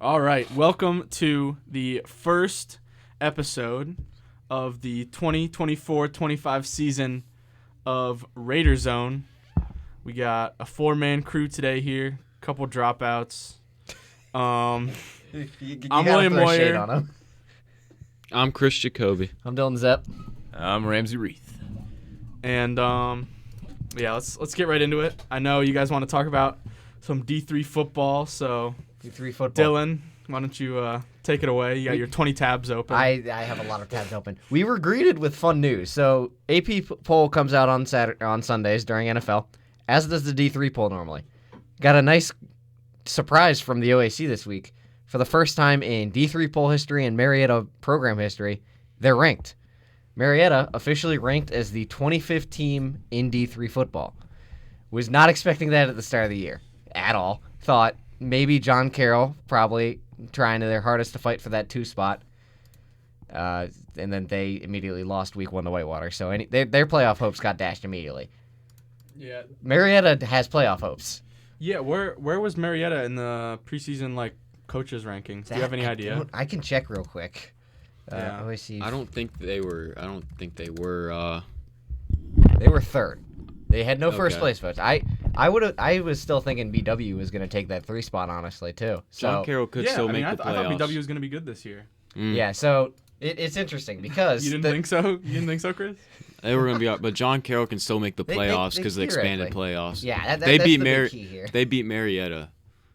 All right, welcome to the first episode of the 2024-25 season of Raider Zone. We got a 4-man crew today here, a couple dropouts. I'm William Moyer. I'm Kris Jacoby. I'm Dylan Zepp. I'm Ramsey Reith. And let's get right into it. I know you guys want to talk about some D3 football, so D3 football. Dylan, why don't you take it away? You got your 20 tabs open. I have a lot of tabs open. We were greeted with fun news. So AP poll comes out on Sundays during NFL, as does the D3 poll normally. Got a nice surprise from the OAC this week. For the first time in D3 poll history and Marietta program history, they're ranked. Marietta officially ranked as the 25th team in D3 football. Was not expecting that at the start of the year at all. Thought maybe John Carroll probably trying their hardest to fight for that 2 spot. And then they immediately lost week 1 to Whitewater. So their playoff hopes got dashed immediately. Yeah. Marietta has playoff hopes. Yeah, where was Marietta in the preseason coaches rankings? Do you have any idea? I can check real quick. Yeah. OAC. I don't think they were. They were third. They had no first Okay. place votes. I was still thinking BW was going to take that 3 spot, honestly, too. John Carroll could Yeah, still I make mean, the I playoffs. thought BW was going to be good this year. Yeah, so it's interesting because You didn't think so? You didn't think so, Chris? They were gonna be, but John Carroll can still make the They- playoffs because of the expanded theoretically. playoffs. Yeah, they that's beat the big key here. They beat Marietta.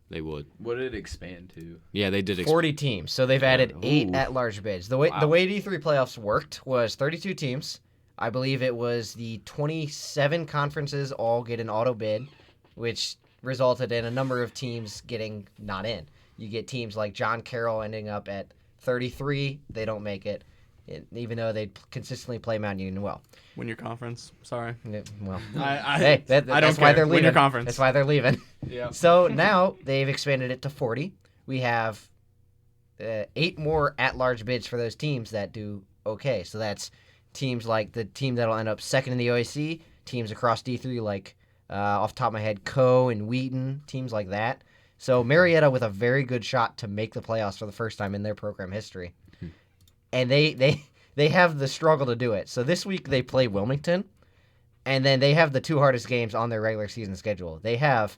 They would. What did it expand to? Yeah, they did. 40 teams, so they've added 8 Ooh. at-large bids. The way D3 playoffs worked was 32 teams. I believe it was the 27 conferences all get an auto bid, which resulted in a number of teams getting not in. You get teams like John Carroll ending up at 33. They don't make it, even though they consistently play Mount Union well. Win your conference. Sorry. Well, I that's don't why care. they're Win leaving. your conference. That's why they're leaving. Yeah. So now they've expanded it to 40. We have 8 more at-large bids for those teams that do okay. So that's teams like the team that'll end up second in the OAC, teams across D3 like, off the top of my head, Co and Wheaton, teams like that. So Marietta with a very good shot to make the playoffs for the first time in their program history. And they have the struggle to do it. So this week they play Wilmington, and then they have the 2 hardest games on their regular season schedule. They have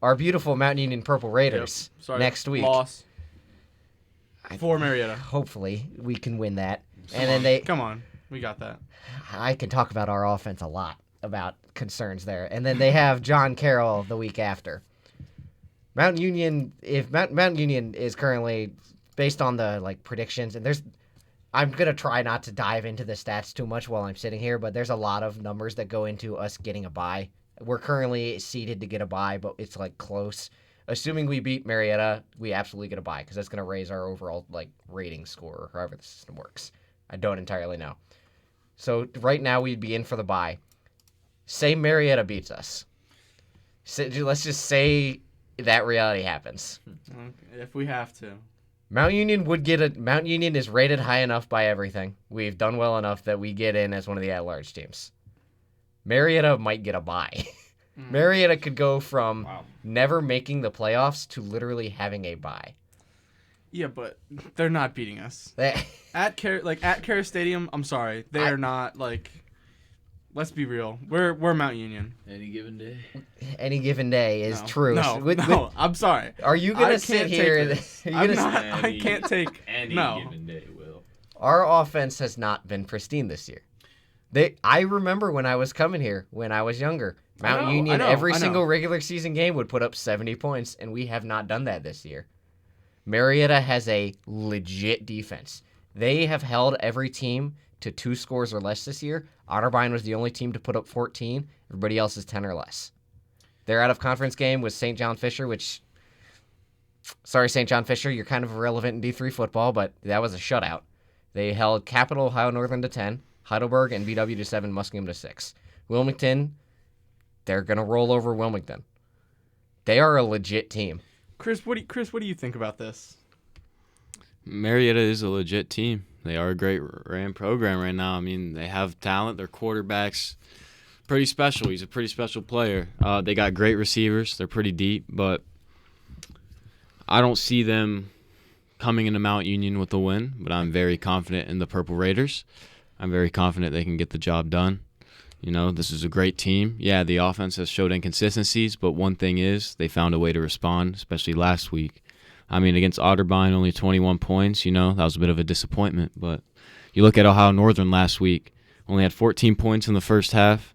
our beautiful Mount Union Purple Raiders Sorry. next week. Loss. For Marietta. Hopefully we can win that. And then Come on. We got that. I can talk about our offense a lot, about concerns there. And then they have John Carroll the week after. Mount Union, if Mount Union is currently, based on the predictions, and I'm going to try not to dive into the stats too much while I'm sitting here, but there's a lot of numbers that go into us getting a bye. We're currently seeded to get a bye, but it's close. Assuming we beat Marietta, we absolutely get a bye because that's going to raise our overall rating score, or however the system works. I don't entirely know. So right now we'd be in for the bye. Say Marietta beats us. Let's just say that reality happens. Okay, if we have to. Mount Union is rated high enough by everything. We've done well enough that we get in as one of the at-large teams. Marietta might get a bye. Marietta could go from never making the playoffs to literally having a bye. Yeah, but they're not beating us. That- At Cara Stadium, I'm sorry. They are not let's be real. We're Mount Union. Any given day. Any given day is No. true. No, I'm sorry. Are you going I to sit can't here? take this. Are you I'm gonna not. I can't take. Any No. given day, Will. Our offense has not been pristine this year. I remember when I was coming here, when I was younger, Mount Union, every single regular season game would put up 70 points, and we have not done that this year. Marietta has a legit defense. They have held every team to 2 scores or less this year. Otterbein was the only team to put up 14. Everybody else is 10 or less. Their out-of-conference game was St. John Fisher, which... Sorry, St. John Fisher, you're kind of irrelevant in D3 football, but that was a shutout. They held Capital Ohio Northern to 10, Heidelberg and BW to 7, Muskingum to 6. Wilmington, they're going to roll over Wilmington. They are a legit team. Chris, what do you think about this? Marietta is a legit team. They are a great Ram program right now. I mean, they have talent. Their quarterback's pretty special. He's a pretty special player. They got great receivers. They're pretty deep, but I don't see them coming into Mount Union with a win, but I'm very confident in the Purple Raiders. I'm very confident they can get the job done. You know, this is a great team. Yeah, the offense has showed inconsistencies, but one thing is they found a way to respond, especially last week. I mean, against Otterbein, only 21 points, you know, that was a bit of a disappointment. But you look at Ohio Northern last week, only had 14 points in the first half.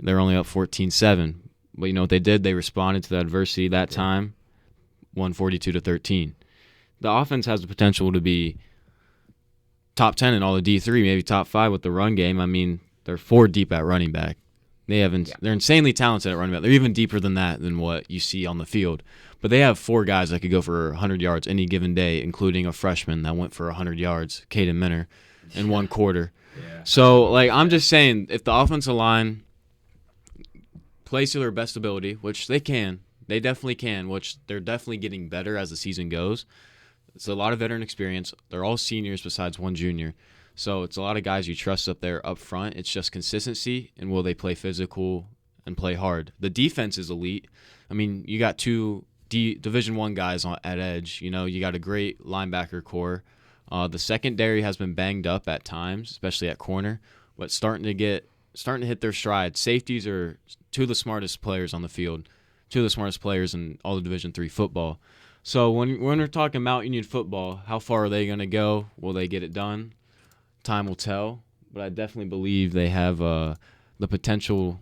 They're only up 14-7. But you know what they did? They responded to the adversity that time, won 42-13. The offense has the potential to be top 10 in all of D3, maybe top 5 with the run game. I mean, they're 4 deep at running back. They're insanely talented at running back. They're even deeper than that than what you see on the field. But they have 4 guys that could go for 100 yards any given day, including a freshman that went for 100 yards, Caden Minner, in one quarter. Yeah. So, like, I'm just saying, if the offensive line plays to their best ability, which they definitely can, which they're definitely getting better as the season goes. It's a lot of veteran experience. They're all seniors besides one junior. So it's a lot of guys you trust up there up front. It's just consistency, and will they play physical and play hard? The defense is elite. I mean, you got 2 Division I guys at edge. You know, you got a great linebacker core. The secondary has been banged up at times, especially at corner, but starting to hit their stride. Safeties are 2 of the smartest players on the field, 2 of the smartest players in all of Division III football. So when we're talking Mount Union football, how far are they going to go? Will they get it done? Time will tell, but I definitely believe they have the potential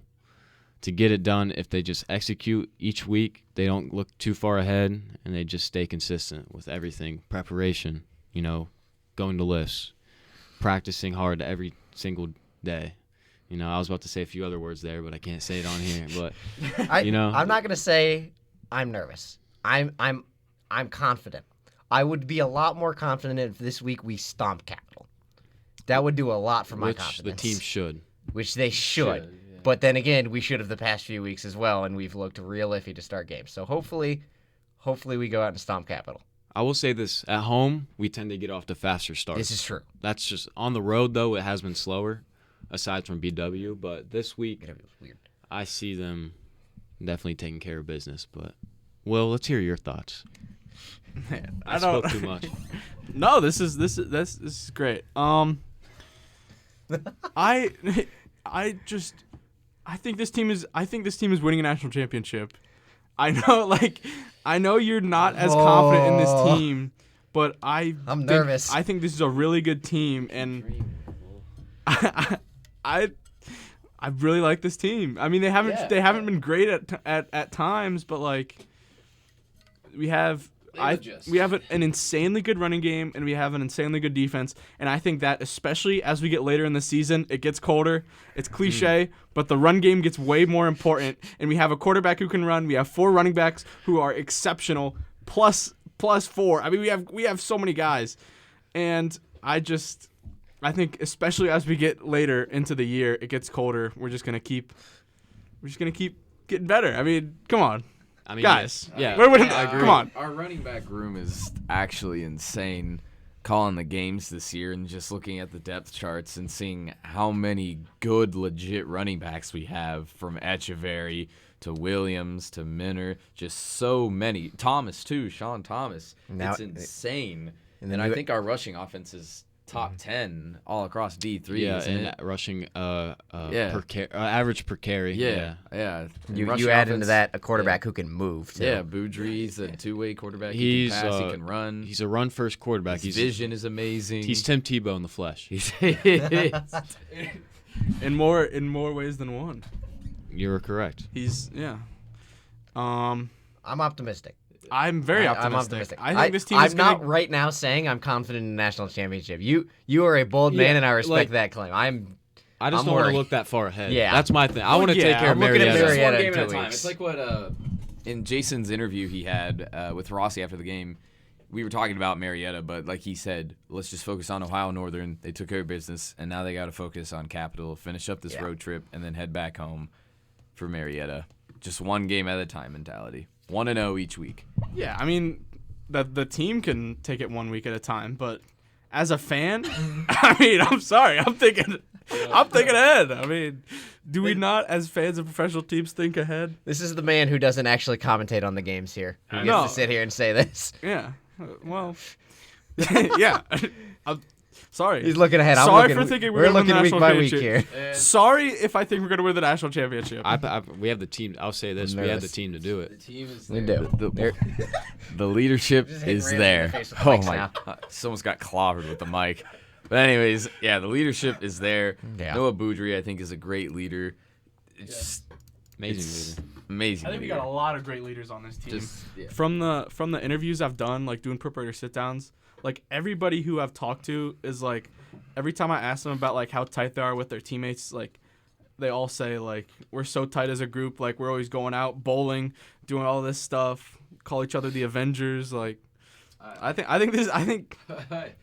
to get it done if they just execute each week. They don't look too far ahead, and they just stay consistent with everything. Preparation, you know, going to lifts, practicing hard every single day. You know, I was about to say a few other words there, but I can't say it on here. But you know, I'm not gonna say I'm nervous. I'm confident. I would be a lot more confident if this week we stomp Capital. That would do a lot for my confidence. Which the team should. Which they should. Yeah. But then again, we should have the past few weeks as well, and we've looked real iffy to start games. So hopefully we go out and stomp Capital. I will say this. At home, we tend to get off to faster starts. This is true. That's just on the road, though, it has been slower, aside from BW. But this week, weird. I see them definitely taking care of business. But, Will, let's hear your thoughts. Man, I spoke too much. No, this is great. I think this team is winning a national championship. I know you're not as confident in this team, but I'm nervous. I think this is a really good team, and I really like this team. I mean, they haven't been great at times, but like we have an insanely good running game, and we have an insanely good defense. And I think that especially as we get later in the season, it gets colder. It's cliche, but the run game gets way more important. And we have a quarterback who can run. We have 4 running backs who are exceptional, plus 4. I mean, we have so many guys. And I think especially as we get later into the year, it gets colder. We're just gonna keep getting better. I mean, come on. I mean, guys, yeah, I agree. Come on. Our running back room is actually insane. Calling the games this year and just looking at the depth charts and seeing how many good, legit running backs we have, from Echeverry to Williams to Minner, just so many. Thomas too, Sean Thomas. Now, it's insane. And I think our rushing offense is top 10 all across D3. Yeah, isn't and it? rushing average per carry. Yeah. You add into that a quarterback who can move too. Yeah, Boudry's a two-way quarterback. He can pass, he can run. He's a run-first quarterback. His vision is amazing. He's Tim Tebow in the flesh. in more ways than one. You're correct. I'm optimistic. I'm very optimistic. I'm optimistic. I think this team is not right now saying I'm confident in the national championship. You are a bold man, and I respect that claim. I just don't want to look that far ahead. Yeah. That's my thing. I want to take care of Marietta. Marietta. Marietta One game in at a 2 time. weeks. It's like what in Jason's interview he had with Rossi after the game. We were talking about Marietta, but like he said, let's just focus on Ohio Northern. They took care of business, and now they got to focus on Capital, finish up this road trip, and then head back home for Marietta. Just one game at a time mentality. 1-0 each week. Yeah, I mean, the team can take it 1 week at a time, but as a fan, I mean, I'm sorry, I'm thinking ahead. I mean, do we not, as fans of professional teams, think ahead? This is the man who doesn't actually commentate on the games here. Who gets to sit here and say this. Yeah, Well, yeah. I'm sorry. He's looking ahead. Sorry for thinking we're looking gonna win week the by national week here. championship. Sorry if I think we're gonna win the national championship. We have the team. I'll say this: we have the team to do it. The team is We there. do. The leadership Just hit is Randy in the there. face with the Oh mics my! now. Someone's got clobbered with the mic. But anyways, yeah, the leadership is there. Yeah. Noah Boudry, I think, is a great leader. It's just Amazing leader. amazing. I think we leader. got a lot of great leaders on this team. Just, yeah. From the interviews I've done, like doing preparator sit downs, like everybody who I've talked to is like, every time I ask them about like how tight they are with their teammates, like they all say like we're so tight as a group, like we're always going out bowling, doing all this stuff, call each other the Avengers. Like I think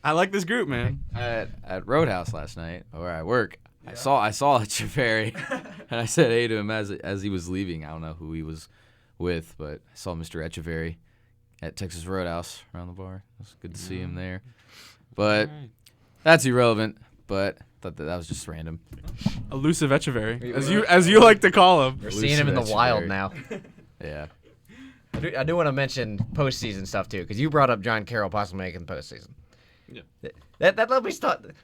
I like this group, man. At Roadhouse last night, where I work, I saw Echeverry, and I said hey to him as he was leaving. I don't know who he was with, but I saw Mr. Echeverry at Texas Roadhouse around the bar. It was good to see him there. But that's irrelevant. But I thought that was just random. Elusive Echeverry, as you like to call him. We're seeing him in the Elusive wild Echeverry. now. Yeah. I do want to mention postseason stuff too, because you brought up John Carroll possibly making the postseason. Yeah. That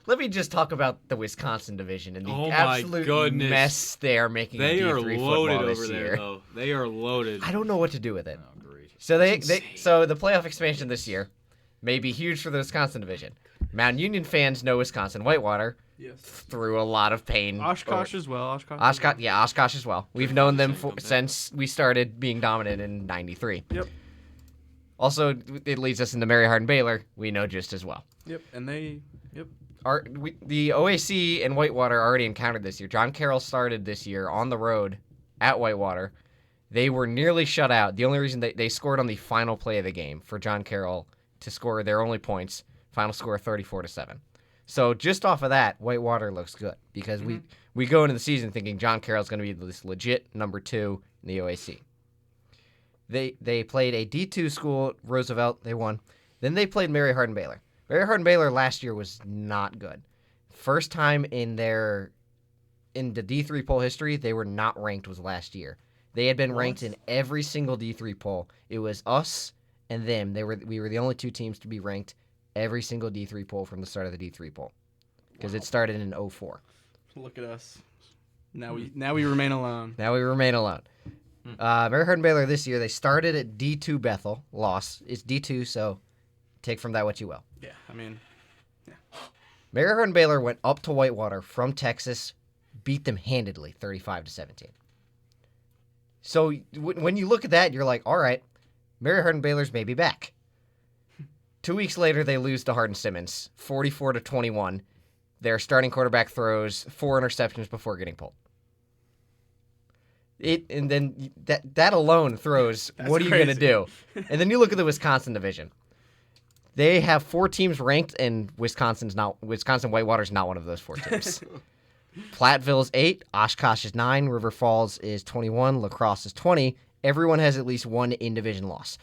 let me just talk about the Wisconsin division and the Oh my absolute goodness. mess they are making. They in are D3 loaded football this over year. there, though. They are loaded. I don't know what to do with it. Oh, great. So so the playoff expansion this year may be huge for the Wisconsin division. Mount Union fans know Wisconsin Whitewater Yes. through a lot of pain. Oshkosh as well. Oshkosh as well. We've known them since we started being dominant in '93. Yep. Also, it leads us into Mary Hardin Baylor. We know just as well. Yep. And they. Yep. The OAC and Whitewater already encountered this year. John Carroll started this year on the road at Whitewater. They were nearly shut out. The only reason they scored on the final play of the game for John Carroll to score their only points. Final score 34-7. So just off of that, Whitewater looks good because we go into the season thinking John Carroll's going to be this legit number 2 in the OAC. They played a D2 school, Roosevelt. They won. Then they played Mary Hardin Baylor. Mary Hardin Baylor last year was not good. First time in the D3 poll history, they were not ranked was last year. They had been ranked in every single D3 poll. It was us and them. We were the only 2 teams to be ranked every single D3 poll from the start of the D3 poll because it started in 04. Look at us. Now we remain alone. Now we remain alone. Mary Hardin Baylor this year, they started at D2 Bethel. Loss. It's D2, so take from that what you will. Yeah. I mean. Mary Hardin Baylor went up to Whitewater from Texas, beat them handedly, 35-17. So when you look at that, you're like, all right, Mary Hardin Baylor's maybe back. 2 weeks later, they lose to Hardin Simmons, 44-21. Their starting quarterback throws 4 interceptions before getting pulled. And then that alone throws. What are you going to do? And then you look at the Wisconsin division. They have 4 teams ranked, and Wisconsin Whitewater's not one of those 4 teams. Platteville's 8, Oshkosh is 9, River Falls is 21, La Crosse is 20. Everyone has at least one in-division loss.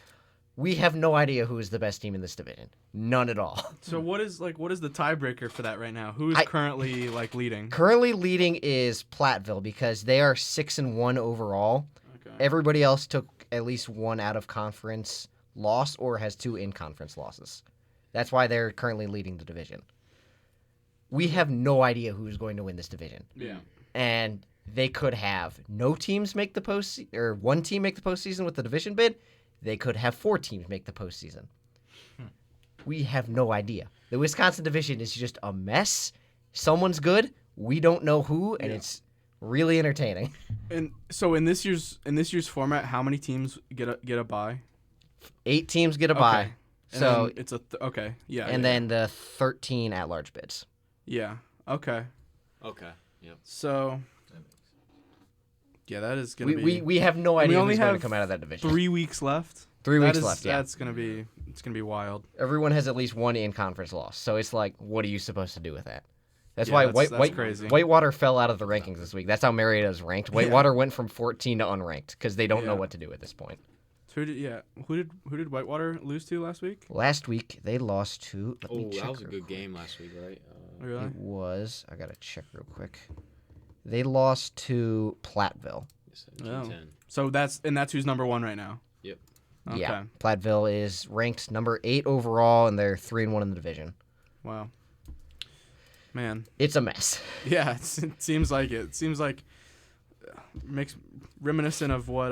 We have no idea who is the best team in this division. None at all. So what is the tiebreaker for that right now? Who is currently leading? Currently leading is Platteville because they are 6-1 overall. Okay. Everybody else took at least 1 out of conference loss or has 2 in-conference losses. That's why they're currently leading the division. We have no idea who's going to win this division. Yeah. And they could have no teams make the postseason, or 1 team make the postseason with the division bid. They could have 4 teams make the postseason. We have no idea. The Wisconsin division is just a mess. Someone's good. We don't know who, and it's really entertaining. And so in this year's format, how many teams get a bye? 8 teams get a bye. Okay. So and it's okay. Yeah. And then the 13 at-large bids. Yeah. Okay. Okay. Yep. So. Yeah, that is gonna be. We have no idea who's going to come out of that division. 3 weeks left. 3 weeks left. Yeah. That's gonna be. It's gonna be wild. Everyone has at least 1 in-conference loss. So it's like, what are you supposed to do with that? That's Yeah, why that's crazy. Whitewater fell out of the rankings this week. That's how Marietta's ranked. Whitewater went from 14 to unranked because they don't know what to do at this point. Who did Whitewater lose to last week? Last week they lost to. That was a good game last week, right? Really? It was. I gotta check real quick. They lost to Platteville. Oh. So that's who's number 1 right now. Yep. Okay. Yeah, Platteville is ranked number 8 overall, and they're 3-1 in the division. Wow. Man. It's a mess. Yeah, it seems like it. It seems like makes reminiscent of what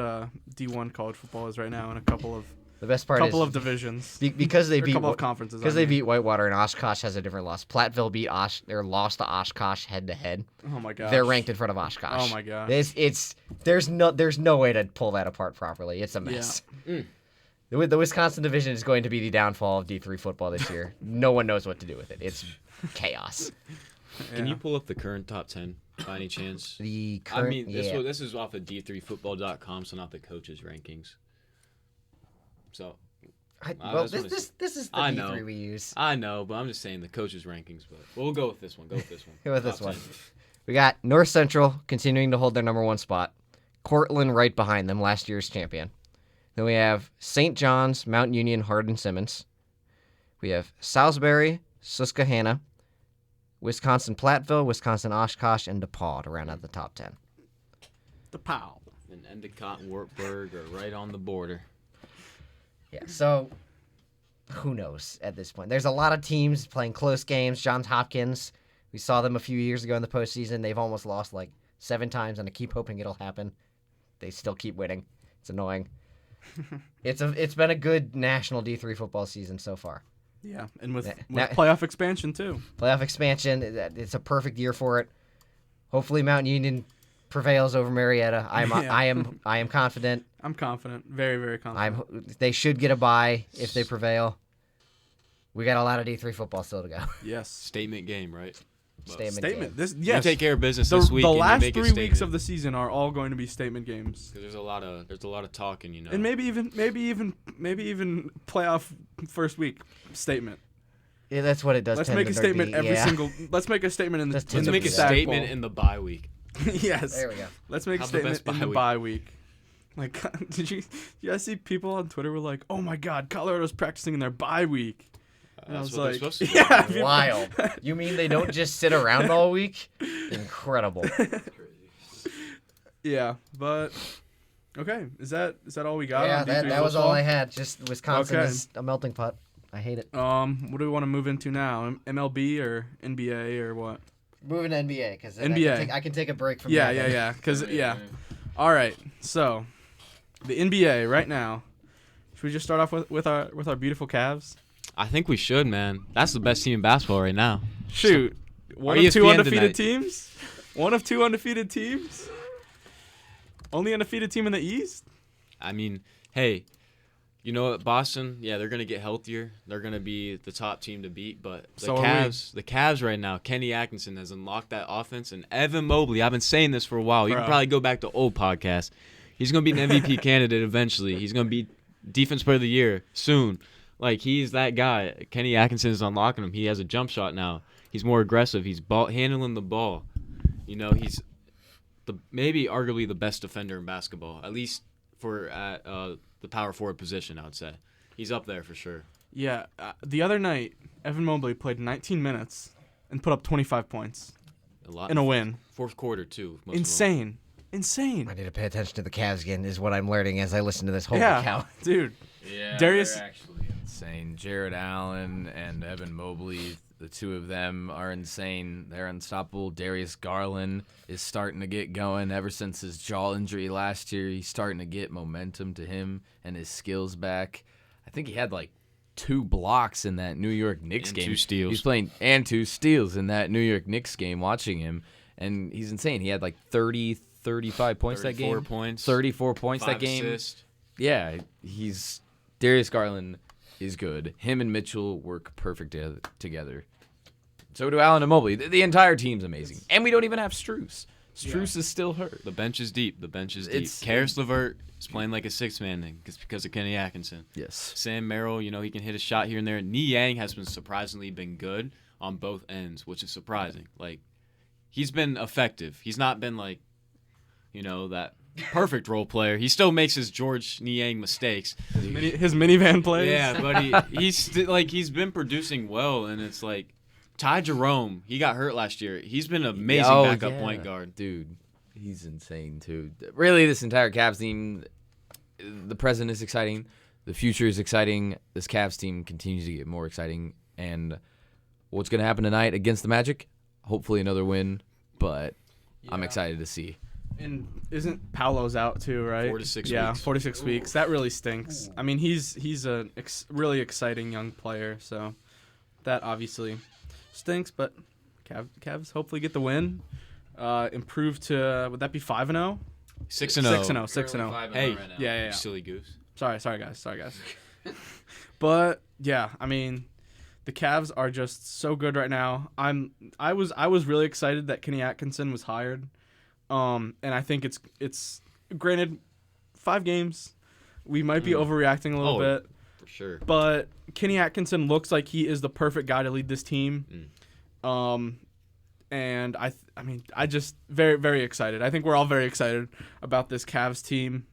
D1 college football is right now in a couple of The best part couple is of divisions. because they Or a beat couple of conferences. because they beat Whitewater, and Oshkosh has a different loss. Platteville beat lost to Oshkosh head to head. Oh my gosh. They're ranked in front of Oshkosh. Oh my gosh. There's no way to pull that apart properly. It's a mess. The Wisconsin division is going to be the downfall of D3 football this year. No one knows what to do with it. It's chaos. Can you pull up the current top 10 by any chance? The current, this is off of d3football.com, so not the coaches' rankings. So, this is the I D3 know. we use. I know, but I'm just saying the coaches' rankings. But we'll go with this one. Go with this Top one. 10. We got North Central continuing to hold their number 1 spot. Cortland right behind them, last year's champion. Then we have St. John's, Mount Union, Hardin-Simmons. We have Salisbury, Susquehanna, Wisconsin Platteville, Wisconsin Oshkosh, and DePaul to round out the top 10. DePaul. And Endicott and Wartburg are right on the border. Yeah, so who knows at this point? There's a lot of teams playing close games. Johns Hopkins, we saw them a few years ago in the postseason. They've almost lost like 7 times, and I keep hoping it'll happen. They still keep winning. It's annoying. It's been a good national D3 football season so far. Yeah, and with Now- playoff expansion too. Playoff expansion, it's a perfect year for it. Hopefully, Mount Union prevails over Marietta. I am confident. I'm confident, very, very confident. They should get a bye if they prevail. We got a lot of D3 football still to go. Yes. Statement game, right? Statement. This You yes. take care of business The, this week. the and you last make a 3 weeks statement. of the season are all going to be statement games. 'Cause there's a lot of talking, you know. And maybe even playoff first week statement. Yeah, that's what it does. Let's tend make to a statement be, every yeah. single. Let's make a statement in the. Let's in Let's the make a stat statement poll. in the bye week. Yes. There we go. Let's make a Have the statement best in the bye bye week. Like, did you guys see people on Twitter were like, "Oh my God, Colorado's practicing in their bye week." And I That's was what they're like, supposed to do. "Yeah, people- Wild. You mean they don't just sit around all week? Incredible. yeah." But okay, is that all we got? Yeah, on D3 that was all football? I had. Just Wisconsin Okay. is a melting pot. I hate it. What do we want to move into now? MLB or NBA or what? Moving to NBA because NBA. I can take a break from Yeah, that. yeah. Because All right. So, the NBA right now. Should we just start off with our beautiful Cavs? I think we should, man. That's the best team in basketball right now. Shoot, one Our of 2 ESPN undefeated tonight. teams. One of 2 undefeated teams. Only undefeated team in the East. I mean, hey, you know what, Boston? Yeah, they're gonna get healthier. They're gonna be the top team to beat. But So are we. the Cavs right now, Kenny Atkinson has unlocked that offense, and Evan Mobley. I've been saying this for a while. You Bro. can probably go back to old podcasts. He's gonna be an MVP candidate eventually. He's gonna be Defense Player of the Year soon. Like, he's that guy. Kenny Atkinson is unlocking him. He has a jump shot now. He's more aggressive. He's handling the ball. You know, he's maybe arguably the best defender in basketball, at least for the power forward position, I would say. He's up there for sure. Yeah. The other night, Evan Mobley played 19 minutes and put up 25 points A lot in a win. Fourth quarter, too. most of them. Insane. I need to pay attention to the Cavs again. Is what I'm learning as I listen to this. Holy Yeah, cow! dude. Yeah, Darius- they're actually insane. Jared Allen and Evan Mobley, the 2 of them are insane. They're unstoppable. Darius Garland is starting to get going. Ever since his jaw injury last year, he's starting to get momentum to him and his skills back. I think he had like 2 blocks in that New York Knicks And game. 2 steals. He's playing and 2 steals in that New York Knicks game. Watching him, and he's insane. He had like 35 points that 34 game. points. 34 points 5 that game. assists. Yeah, Darius Garland is good. Him and Mitchell work perfect together. So do Allen and Mobley. The entire team's amazing. And we don't even have Strus. Strus is still hurt. The bench is deep. Karis LeVert is playing like a 6-man because of Kenny Atkinson. Yes. Sam Merrill, you know, he can hit a shot here and there. Niang has been surprisingly good on both ends, which is surprising. Like, he's been effective. He's not been like, you know, that perfect role player. He still makes his George Niang mistakes. His minivan plays. Yeah, but he's been producing well, and it's like Ty Jerome. He got hurt last year. He's been an amazing backup point guard. Dude, he's insane, too. Really, this entire Cavs team, the present is exciting. the future is exciting. This Cavs team continues to get more exciting. And what's going to happen tonight against the Magic? Hopefully another win, but I'm excited to see. And isn't Paolo's out too, right? 4 to 6 weeks. Yeah, 4 to 6 weeks. That really stinks. I mean, he's a really exciting young player, so that obviously stinks. But Cavs hopefully get the win. Improve to, would that be 5-0? 6-0. 6-0. Hey, right now. Yeah. silly goose. Sorry, guys. But yeah, I mean, the Cavs are just so good right now. I was really excited that Kenny Atkinson was hired. And I think it's granted 5 games. We might be overreacting a little bit. For sure. But Kenny Atkinson looks like he is the perfect guy to lead this team. And I mean, I just very, very excited. I think we're all very excited about this Cavs team.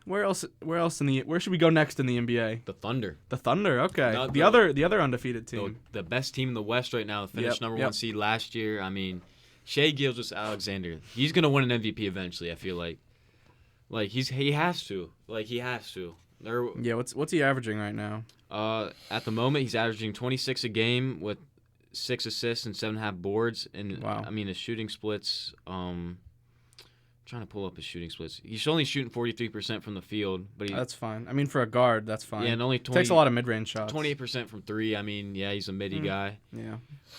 Where else where should we go next in the NBA? The Thunder. The Thunder, okay. No, the other undefeated team. The best team in the West right now. Finished number 1 seed last year. I mean, Shai Gilgeous-Alexander. He's gonna win an MVP eventually. I feel like he has to. Yeah, what's he averaging right now? At the moment, he's averaging 26 a game with 6 assists and 7.5 boards. And wow. I mean, his shooting splits. Trying to pull up his shooting splits. He's only shooting 43% from the field, but that's fine. I mean, for a guard, that's fine. Yeah, and only takes a lot of mid-range shots. 28% from 3. I mean, yeah, he's a midi guy. Yeah.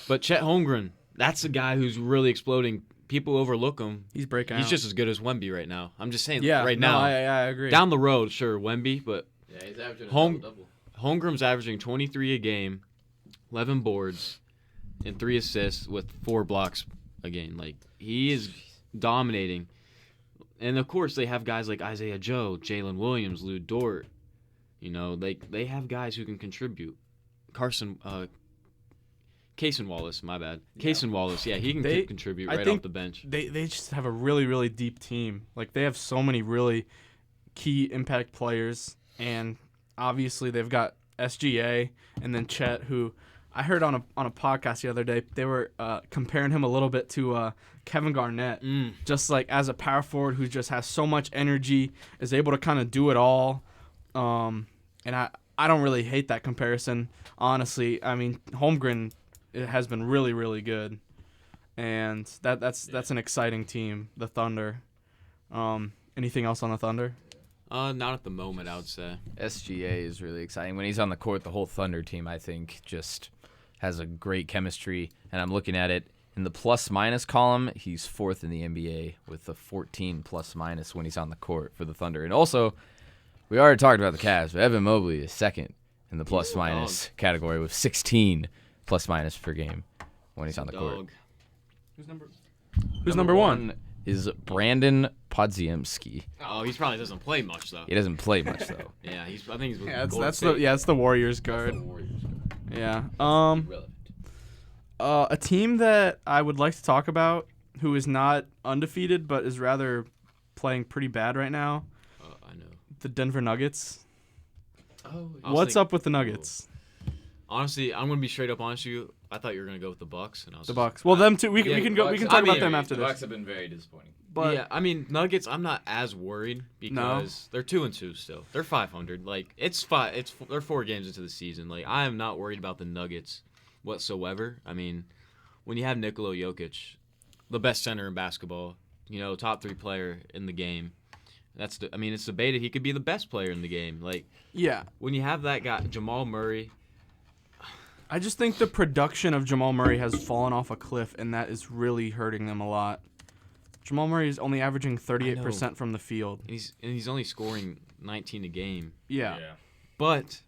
But Chet Holmgren, that's a guy who's really exploding. People overlook him. He's breaking out. He's just as good as Wemby right now. I'm just saying. Yeah, right now. I agree. Down the road, sure, Wemby, but Yeah, he's averaging a double-double. Holmgren's averaging 23 a game, 11 boards, and 3 assists with 4 blocks a game. Like, he is dominating. And, of course, they have guys like Isaiah Joe, Jalen Williams, Lou Dort. You know, they have guys who can contribute. Cason Wallace, my bad. Cason Wallace, yeah, he can contribute right off the bench. They just have a really, really deep team. Like, they have so many really key impact players. And, obviously, they've got SGA and then Chet, who I heard on a podcast the other day, they were comparing him a little bit to Kevin Garnett, just like as a power forward who just has so much energy, is able to kind of do it all. And I don't really hate that comparison, honestly. I mean, Holmgren has been really, really good, and that's an exciting team, the Thunder. Anything else on the Thunder? Not at the moment, I would say. SGA is really exciting. When he's on the court, the whole Thunder team, I think, just has a great chemistry. And I'm looking at it in the plus-minus column. He's 4th in the NBA with a 14 plus-minus when he's on the court for the Thunder. And also, we already talked about the Cavs, but Evan Mobley is 2nd in the plus-minus category with 16 plus-minus per game when he's on the court. Who's number 1? Is Brandon Podziemski. Oh, he probably doesn't play much though. He doesn't play much though. Yeah, I think he's with it's the Warriors guard. Yeah. A team that I would like to talk about who is not undefeated but is rather playing pretty bad right now. I know. The Denver Nuggets. Oh. What's up with the Nuggets? Honestly, I'm gonna be straight up honest with you. I thought you were gonna go with the Bucks, and I was the Bucks. Well, them too. We can talk about them after the this. Bucks have been very disappointing. But yeah, I mean Nuggets. I'm not as worried because they're 2-2 still. They're 500. Like they're 4 games into the season. Like I am not worried about the Nuggets whatsoever. I mean, when you have Nikola Jokic, the best center in basketball, you know, top 3 player in the game. It's debated he could be the best player in the game. Like yeah, when you have that guy Jamal Murray. I just think the production of Jamal Murray has fallen off a cliff, and that is really hurting them a lot. Jamal Murray is only averaging 38% from the field. And he's only scoring 19 a game. Yeah. But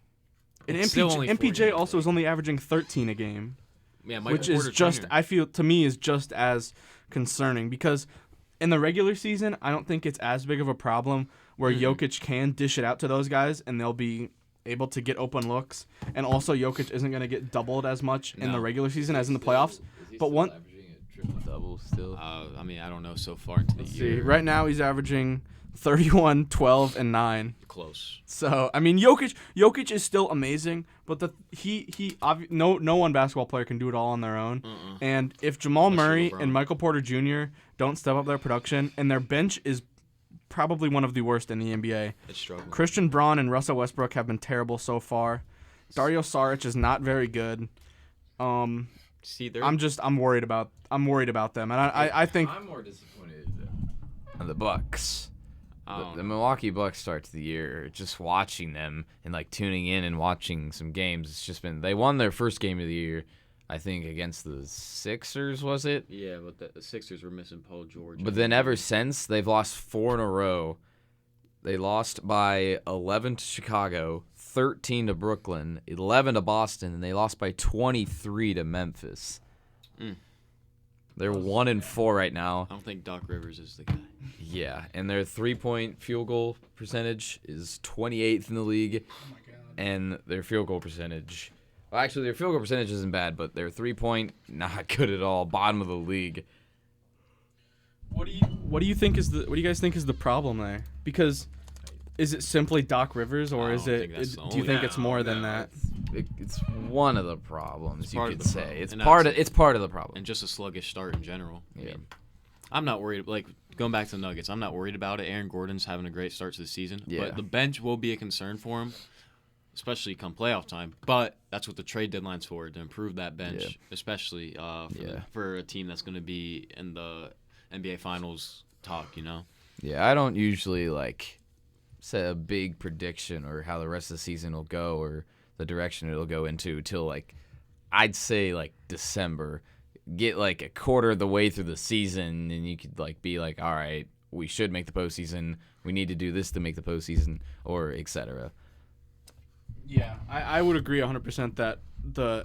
and MPJ also is only averaging 13 a game. Yeah, Michael which Porter is just Jr. I feel to me is just as concerning because in the regular season, I don't think it's as big of a problem where Jokic can dish it out to those guys and they'll be able to get open looks, and also Jokic isn't going to get doubled as much in the regular season as in the playoffs. But averaging a triple-double still. I mean, I don't know so far into the year. See, right now he's averaging 31, 12, and 9. Close. So I mean, Jokic is still amazing, but no one basketball player can do it all on their own. And if Jamal Murray and Michael Porter Jr. don't step up their production, and their bench is probably one of the worst in the NBA. It's struggling. Christian Braun and Russell Westbrook have been terrible so far. Dario Saric is not very good. See, I'm worried about them, and I think I'm more disappointed in the Bucks. The Milwaukee Bucks start to the year, just watching them and like tuning in and watching some games. It's just been they won their first game of the year, I think, against the Sixers, was it? Yeah, but the Sixers were missing Paul George. But then ever since, they've lost 4 in a row. They lost by 11 to Chicago, 13 to Brooklyn, 11 to Boston, and they lost by 23 to Memphis. They're 1-4 right now. I don't think Doc Rivers is the guy. Yeah, and their 3-point field goal percentage is 28th in the league. Oh my God. And their field goal percentage, well, actually their field goal percentage isn't bad, but their 3-point not good at all, bottom of the league. What do you guys think is the problem there? Because is it simply Doc Rivers, or is it? Do you think it's more than that? It's one of the problems, you could say. It's And part that's- of the problem. And just a sluggish start in general. I Yeah. mean, I'm not worried. Like, going back to the Nuggets, I'm not worried about it. Aaron Gordon's having a great start to the season. Yeah. But the bench will be a concern for him, especially come playoff time. But that's what the trade deadline's for, to improve that bench, Yeah. especially for a team that's going to be in the NBA Finals talk, you know? Yeah, I don't usually set a big prediction or how the rest of the season will go or the direction it'll go into till I'd say December. Get a quarter of the way through the season and you could be all right, we should make the postseason. We need to do this to make the postseason, or etc. Yeah, I would agree 100% that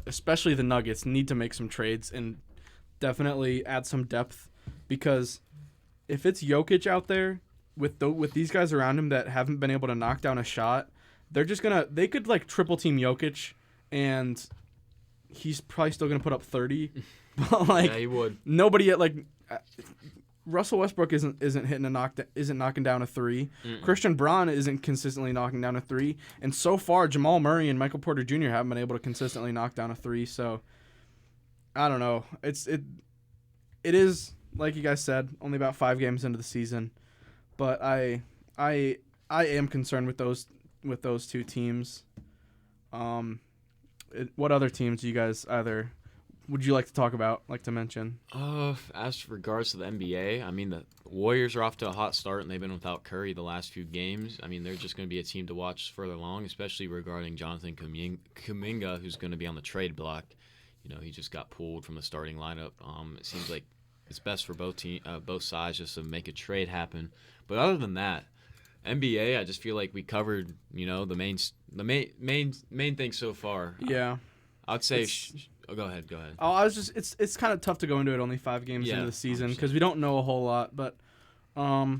especially the Nuggets need to make some trades and definitely add some depth, because if it's Jokic out there with these guys around him that haven't been able to knock down a shot, they could triple team Jokic and he's probably still gonna put up 30. But Yeah, he would. Nobody Russell Westbrook isn't knocking down a 3. Mm-mm. Christian Braun isn't consistently knocking down a 3, and so far Jamal Murray and Michael Porter Jr. haven't been able to consistently knock down a 3. So I don't know. It is, like you guys said, only about 5 games into the season, but I am concerned with those two teams. What other teams do you guys would you like to talk about, like to mention? As regards to the NBA, I mean, the Warriors are off to a hot start, and they've been without Curry the last few games. I mean, they're just going to be a team to watch further along, especially regarding Jonathan Kuminga, who's going to be on the trade block. You know, he just got pulled from the starting lineup. It seems like it's best for both sides just to make a trade happen. But other than that, NBA, I just feel like we covered, the main thing so far. Yeah. I'd say. Go ahead. Oh, it's kind of tough to go into it only 5 games into the season because we don't know a whole lot. But I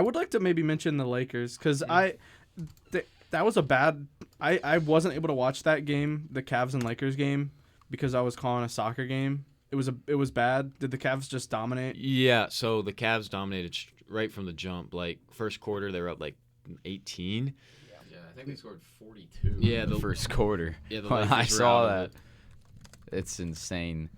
would like to maybe mention the Lakers because that was a bad. I wasn't able to watch that game, the Cavs and Lakers game, because I was calling a soccer game. It was bad. Did the Cavs just dominate? Yeah. So the Cavs dominated right from the jump. First quarter, they were up 18. I think they scored 42 in the first quarter. Yeah, the when Lakers I were saw out that. of it. It's insane.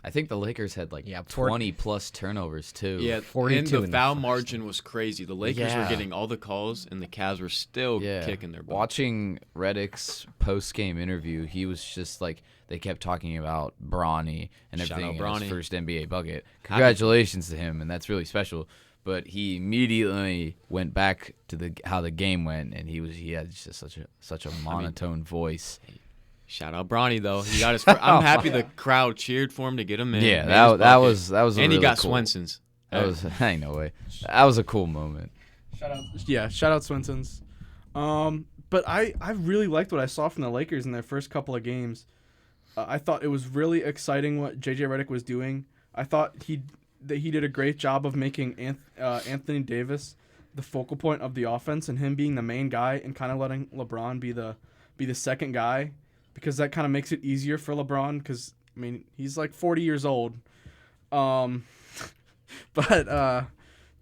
I think the Lakers had 20-plus turnovers, too. Yeah, 42 and the foul first. margin was crazy. The Lakers were getting all the calls, and the Cavs were still kicking their butt. Watching Redick's post-game interview, he was just they kept talking about Bronny and Shout everything out in his Bronny. first NBA bucket. Congratulations to him, and that's really special. But he immediately went back to how the game went, and he had just such a monotone voice. Shout out Bronny though. He got his. I'm happy the crowd cheered for him to get him in. Yeah, made his that bucket. was a And he really got cool. Swenson's. That was ain't no way. That was a cool moment. Shout out Swenson's. But I really liked what I saw from the Lakers in their first couple of games. I thought it was really exciting what JJ Redick was doing. I thought he did a great job of making Anthony Davis the focal point of the offense and him being the main guy and kind of letting LeBron be the second guy, because that kind of makes it easier for LeBron because, I mean, he's 40 years old. But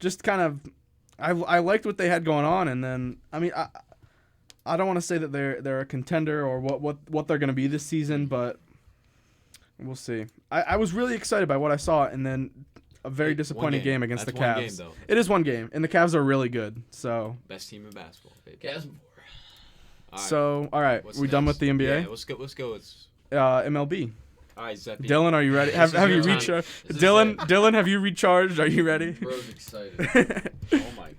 just kind of I liked what they had going on, and then I mean I don't want to say that they're a contender or what they're going to be this season, but we'll see. I was really excited by what I saw, and then a very disappointing game against That's the Cavs. one game, though. It is one game, and the Cavs are really good. So. Best team in basketball. Baby. All right, we done with the NBA? Yeah, let's go. It's MLB. all right, Zepp. Dylan, are you ready? Have you recharged? Dylan, have you recharged? Are you ready? Bro's excited. Oh my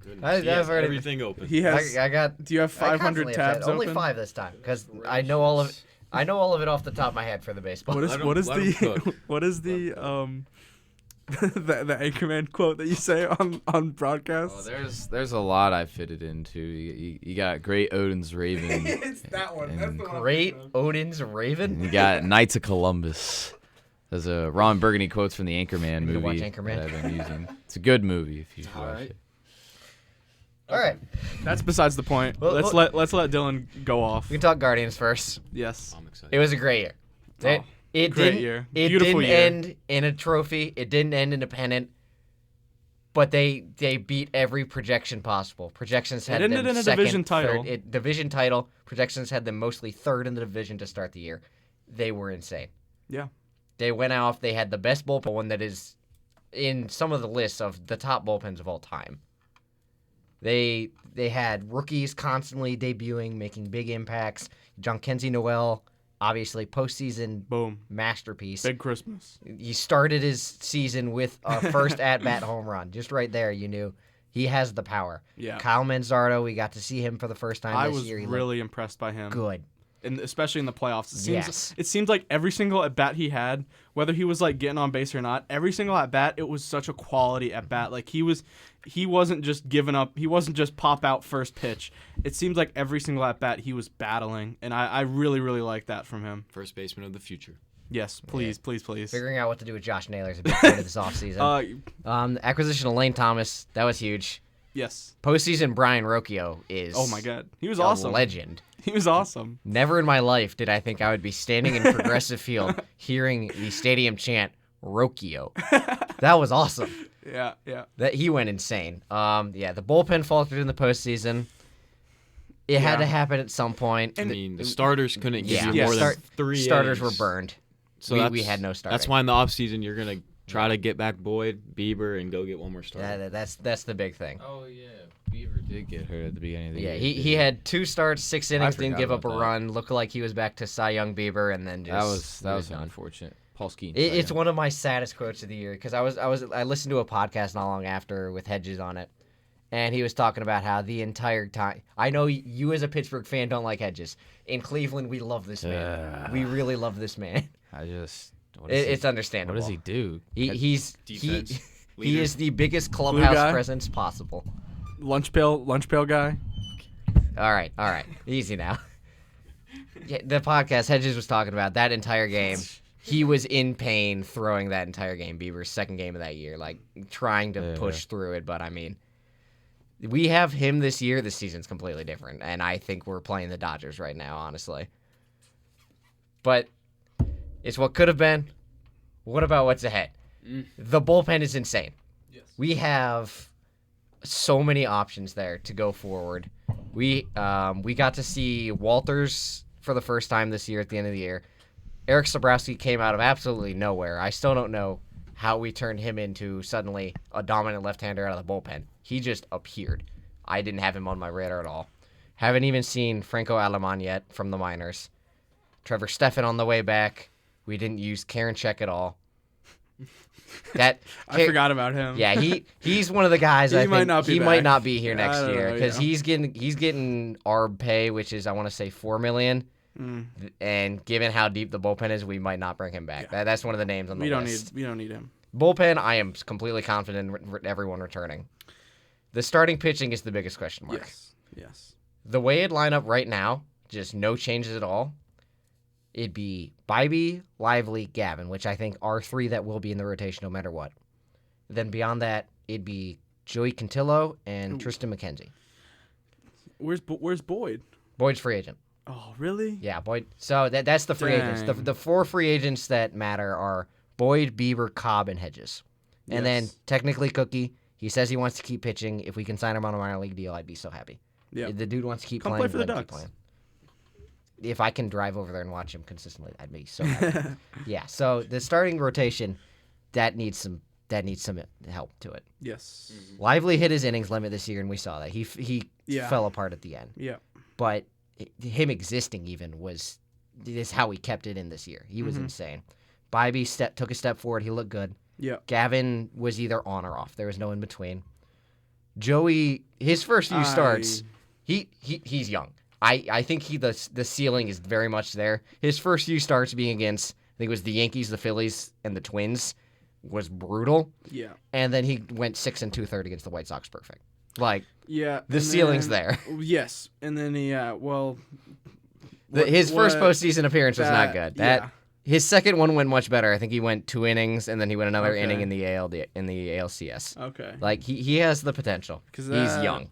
goodness. He has already- everything open. He has. I got. Do you have 500 tabs Only open? 5 this time, because I know all of it. I know all of it off the top of my head for the baseball. What is Let 'em- what is let 'em the cook. what is the the Anchorman quote that you say on broadcast? Oh, there's a lot I fitted into. You got Great Odin's Raven. It's that one. That's the one. Great Odin's Raven. You got Knights of Columbus. There's a Ron Burgundy quotes from the Anchorman need to movie watch Anchorman. that I've been using. It's a good movie if you should watch Alright. it. All right, That's besides the point. Well, let's let Dylan go off. we can talk Guardians first. Yes. I'm excited. It was a great year. Oh, It great didn't, year. It Beautiful didn't year. end in a trophy. It didn't end in a pennant. But they beat every projection possible. Projections had ended them in a second, division title. Third, division title. Projections had them mostly third in the division to start the year. They were insane. Yeah. They went off. They had the best bullpen, one that is in some of the lists of the top bullpens of all time. They had rookies constantly debuting, making big impacts. Kenzie Noel, obviously postseason Boom. masterpiece. Big Christmas. He started his season with a first at-bat home run. Just right there, you knew he has the power. Yeah. Kyle Manzardo, we got to see him for the first time I this was year. He really impressed by him. looked good. And especially in the playoffs. Yes. It seems like every single at bat he had, whether he was like getting on base or not, every single at bat, it was such a quality at bat. Like he wasn't just giving up. He wasn't just pop out first pitch. It seems like every single at bat he was battling, and I really really like that from him. First baseman of the future. Yes, please. Figuring out what to do with Josh Naylor is a big part of this offseason. The acquisition of Lane Thomas, that was huge. Yes. Postseason Brian Rocchio is Oh my God, he was a awesome. legend. He was awesome. Never in my life did I think I would be standing in Progressive Field hearing the stadium chant Rocchio. That was awesome. Yeah. That he went insane. The bullpen faltered in the postseason. It had to happen at some point. I mean, the starters couldn't give you Yeah, more than 3 starters were innings. burned. So we had no starters. That's why in the offseason you're going to try to get back Boyd, Bieber, and go get one more starter. That's the big thing. Oh yeah, Beaver did get hurt at the beginning of the Yeah, year. he had 2 starts, 6 innings, didn't forgot give up a about that. run. Looked like he was back to Cy Young Bieber, and then just that was done. unfortunate. Paul Skeens. It's one of my saddest quotes of the year because I listened to a podcast not long after with Hedges on it, and he was talking about how the entire time. I know you as a Pittsburgh fan don't like Hedges. In Cleveland, we love this man. We really love this man. It's understandable. What does he do? He's Defense, he leader. is the biggest guy? clubhouse presence possible. Lunch pail guy. All right, easy now. Yeah, the podcast Hedges was talking about that entire game. He was in pain throwing that entire game. Bieber's second game of that year, like trying to push through it. But I mean, we have him this year. This season's completely different, and I think we're playing the Dodgers right now, honestly. But it's what could have been. What about what's ahead? The bullpen is insane. Yes. We have so many options there to go forward. We got to see Walters for the first time this year at the end of the year. Eric Sabrowski came out of absolutely nowhere. I still don't know how we turned him into suddenly a dominant left-hander out of the bullpen. He just appeared. I didn't have him on my radar at all. Haven't even seen Franco Aleman yet from the minors. Trevor Stephan on the way back. We didn't use Karen Check at all. I forgot about him. Yeah, he's one of the guys. He I might think not be he back. might not be here I next don't year know, because yeah. he's getting ARB pay, which is I want to say $4 million. And given how deep the bullpen is, we might not bring him back. Yeah. That's one of the names on the list. We don't need him. Bullpen, I am completely confident in everyone returning. The starting pitching is the biggest question mark. Yes. The way it line up right now, just no changes at all. It'd be Bybee, Lively, Gavin, which I think are 3 that will be in the rotation no matter what. Then beyond that, it'd be Joey Cantillo and Tristan McKenzie. Where's Boyd? Boyd's free agent. Oh, really? Yeah, Boyd. So that's the free agents. The 4 free agents that matter are Boyd, Bieber, Cobb, and Hedges. And then Yes. technically Cookie, he says he wants to keep pitching. If we can sign him on a minor league deal, I'd be so happy. Yeah. The dude wants to keep Come playing. play for the let him keep Ducks. playing. If I can drive over there and watch him consistently, I'd be so happy. Yeah, so the starting rotation, that needs some that needs some help to it. Yes. Lively hit his innings limit this year, and we saw that. He Yeah. fell apart at the end. Yeah. But him existing even is how he kept it in this year. He was insane. Bybee took a step forward. He looked good. Yeah. Gavin was either on or off. There was no in between. Joey, his first few starts, he's young. I think the ceiling is very much there. His first few starts being against, I think it was the Yankees, the Phillies, and the Twins, was brutal. Yeah. And then he went 6 2/3 against the White Sox, perfect. Like, Yeah. the ceiling's there. Yes. And then His first postseason appearance was not good. Yeah. His second one went much better. I think he went 2 innings, and then he went another Okay. inning in the ALCS. Okay. Like, he has the potential. He's young.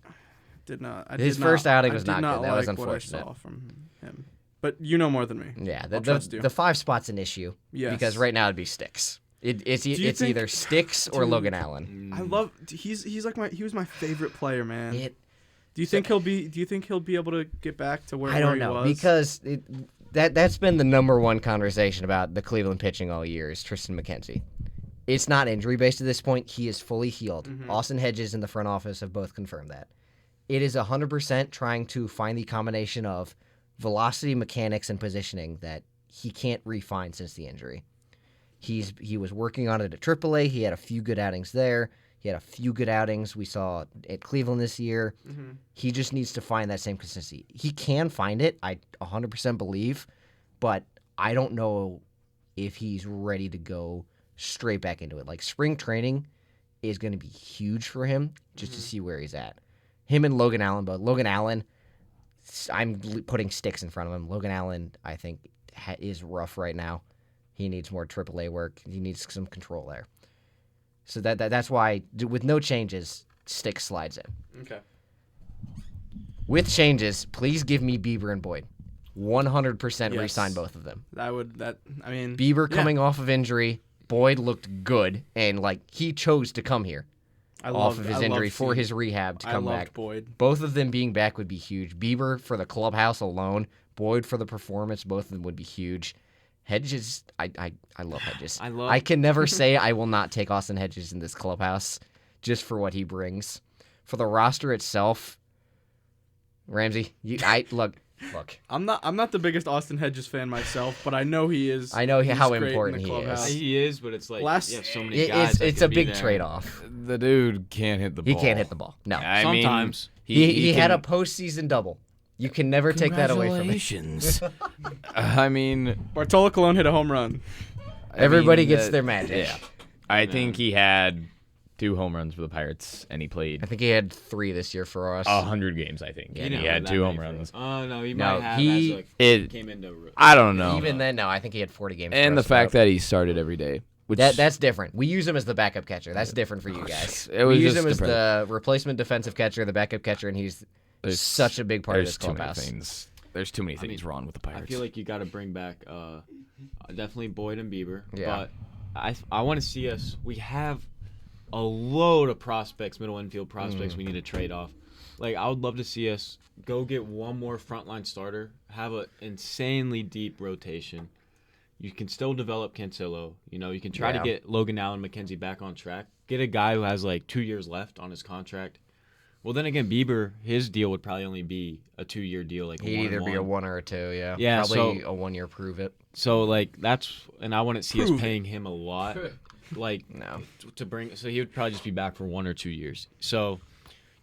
His first outing was not good. That was unfortunate. What I saw from him. But you know more than me. Yeah, I'll trust you. the 5 spot's an issue. Yes. Because right now it'd be Sticks. It's think- either Sticks or Dude. Logan Allen. I love. He's like he was my favorite player, man. It, Do you think he'll be able to get back to where I don't he know was? because that's been the number one conversation about the Cleveland pitching all year is Tristan McKenzie. It's not injury based at this point. He is fully healed. Austin Hedges and the front office have both confirmed that. It is 100% trying to find the combination of velocity, mechanics, and positioning that he can't refine since the injury. He was working on it at AAA. He had a few good outings there. He had a few good outings we saw at Cleveland this year. He just needs to find that same consistency. He can find it, I 100% believe, but I don't know if he's ready to go straight back into it. Like, spring training is going to be huge for him just to see where he's at. Him and Logan Allen both. Logan Allen, I'm putting Sticks in front of him. Logan Allen, I think, is rough right now. He needs more AAA work. He needs some control there. So that's why, with no changes, Sticks slides in. Okay. With changes, please give me Bieber and Boyd. 100% Yes. re-sign both of them. I mean, Bieber coming off of injury, Boyd looked good, and he chose to come here off of his injury for his rehab to come back. Boyd. Both of them being back would be huge. Bieber for the clubhouse alone, Boyd for the performance, both of them would be huge. Hedges, I love Hedges. I can never say I will not take Austin Hedges in this clubhouse just for what he brings. For the roster itself, Ramsey, look. I'm not the biggest Austin Hedges fan myself, but I know he is. I know he's how great important in the he is. clubhouse. He is, but it's like you have so many guys. It's a big trade-off. The dude can't hit the ball. He can't hit the ball. No. Sometimes. He had a postseason double. You can never take that away from him. Congratulations. I mean, Bartolo Colon hit a home run. Everybody gets their magic. Yeah. I think he had 2 home runs for the Pirates, and he played I think he had 3 this year for us. 100 games, I think. And he had 2 home runs. Oh, no, he No, might have. he- as, like, It- came into. I don't know. Even then, no, I think he had 40 games. And for the us, fact but that he started every day. Which that's different. We use him as the backup catcher. That's different for you guys. It was We use just him as depressing. the replacement defensive catcher, the backup catcher, and he's such a big part of this too many clubhouse. things. There's too many things wrong with the Pirates. I feel like you got to bring back definitely Boyd and Bieber. Yeah. But I want to see us. We have a load of prospects, middle infield prospects we need to trade off. Like, I would love to see us go get one more frontline starter, have an insanely deep rotation. You can still develop Cantillo. You can try to get Logan Allen, McKenzie back on track. Get a guy who has 2 years left on his contract. Well, then again, Bieber, his deal would probably only be a 2-year deal, He'd either be a 1 or a 2, yeah. Yeah, Probably so- a 1-year prove it. So and I wouldn't see us Prove it. paying him a lot, No. to bring. So he would probably just be back for 1 or 2 years. So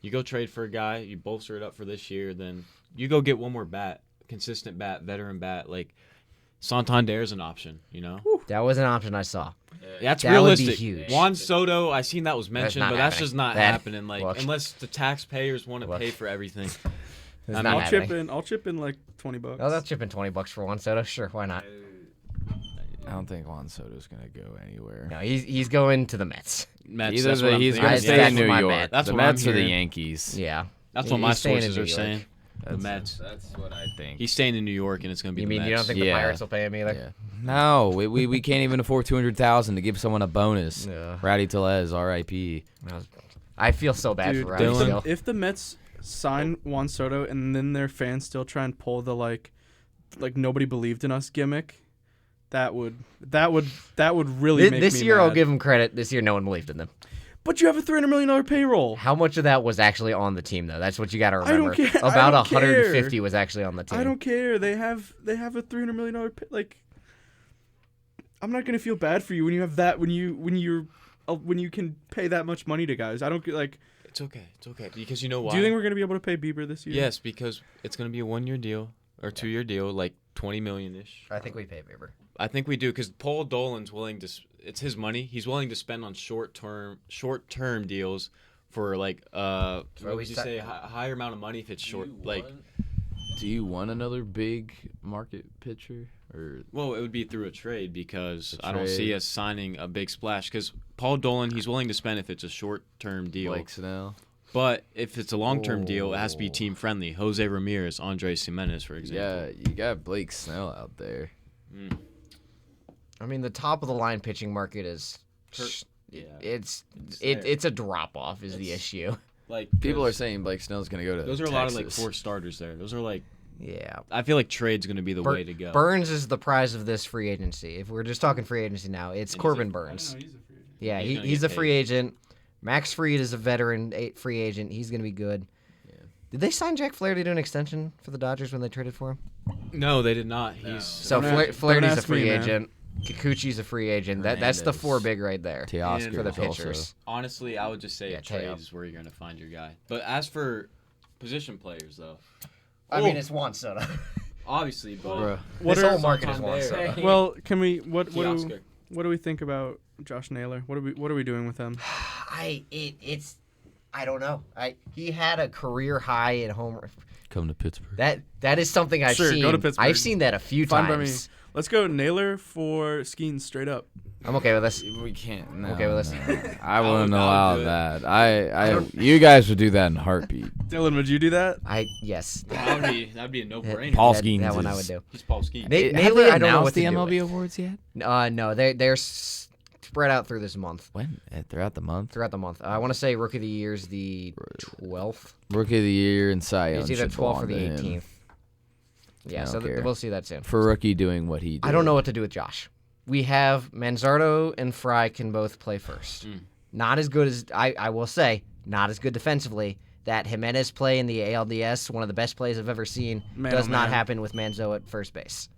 you go trade for a guy, you bolster it up for this year, then you go get one more bat, consistent bat, veteran bat. Like Santander's an option, That was an option I saw. That's That would be realistic. huge. Juan Soto, I seen that was mentioned, not but that's happening. just not That- happening. look. Unless the taxpayers want to Look. pay for everything. It's I'm not I'll happening. chip in like $20. Oh, that's chipping $20 for Juan Soto. Sure, why not? I don't think Juan Soto's going to go anywhere. No, he's going to the Mets. Mets, Either that's what I'm he's thinking. going That's- to stay that's in New my York. bet. That's the what I'm Mets or the hearing. Yankees. Yeah. That's what my He's staying in sources New are York. saying. That's, The Mets. That's what I think. He's staying in New York, and it's going to be You the mean Mets. you don't think the Yeah. Pirates will pay him either? Yeah. No, we can't even afford $200,000 to give someone a bonus. Yeah. Rowdy Tellez, R.I.P. I feel so bad Dude, for Rowdy Dylan- still. if the Mets sign Juan Soto and then their fans still try and pull the like nobody believed in us gimmick, That would really make This me year, mad. I'll give them credit. This year, no one believed in them. But you have a $300 million payroll. How much of that was actually on the team, though? That's what you got to I don't remember. care. I About don't 150 care. was actually on the team. I don't care. They have a $300 million I'm not gonna feel bad for you when you have that when you can pay that much money to guys. I don't like. It's okay. It's okay because you know why. Do you think we're gonna be able to pay Bieber this year? Yes, because it's gonna be a 1-year deal or 2-year deal, like $20 million ish. I think we pay Bieber. I think we do because Paul Dolan's willing to. It's his money. He's willing to spend on short term deals for like what would you say higher amount of money if it's short Do you want another big market pitcher? Well, it would be through a trade because I don't see us signing a big splash because Paul Dolan, he's willing to spend if it's a short-term deal. Like Snell. But if it's a long-term deal, it has to be team-friendly. Jose Ramirez, Andres Jimenez, for example. Yeah, you got Blake Snell out there. I mean, the top of the line pitching market is it's a drop off is the issue. Like People are saying Blake Snell's going to go to those are Texas. a lot of like 4 starters there. Those are like Yeah. I feel like trade's going to be the way to go. Burns is the prize of this free agency. If we're just talking free agency now, it's Corbin Burns. Yeah, he's a free agent. Max Fried is a veteran free agent. He's going to be good. Yeah. Did they sign Jack Flaherty to an extension for the Dodgers when they traded for him? No, they did not. So Flaherty's a free agent. Kikuchi's a free agent. That's the 4 big right there Teoscar for the also. pitchers. Honestly, I would just say a trade is where you're going to find your guy. But as for position players, though. I mean, it's Juan Soto. Obviously, but This whole market is Juan Soto. Well, can we what do we think about Josh Naylor? What are we doing with him? I don't know. He had a career high in home. Come to Pittsburgh. That is something I've seen. Go to Pittsburgh. I've seen that a few Fine times. by me. Let's go Naylor for Skeens straight up. I'm okay with this. We can't. No, Okay with this. no. I wouldn't allow that. You guys would do that in a heartbeat. Dylan, would you do that? Yes. that'd be a no-brainer. Paul that Skeens one I would is- do. He's Paul Skeens. Naylor, I don't know what the to do MLB with. awards yet? No, they're spread out through this month. When? Throughout the month? Throughout the month. I want to say Rookie of the Year is the 12th. Rookie of the Year and Cy Young It's either should 12th or belong the to him. 18th. Yeah, I so don't care. we'll see that soon. For Rookie doing what he did. I don't know what to do with Josh. We have Manzardo and Fry can both play first. Not as good as, I will say, not as good defensively. That Jimenez play in the ALDS, one of the best plays I've ever seen, does not happen with Manzo at first base.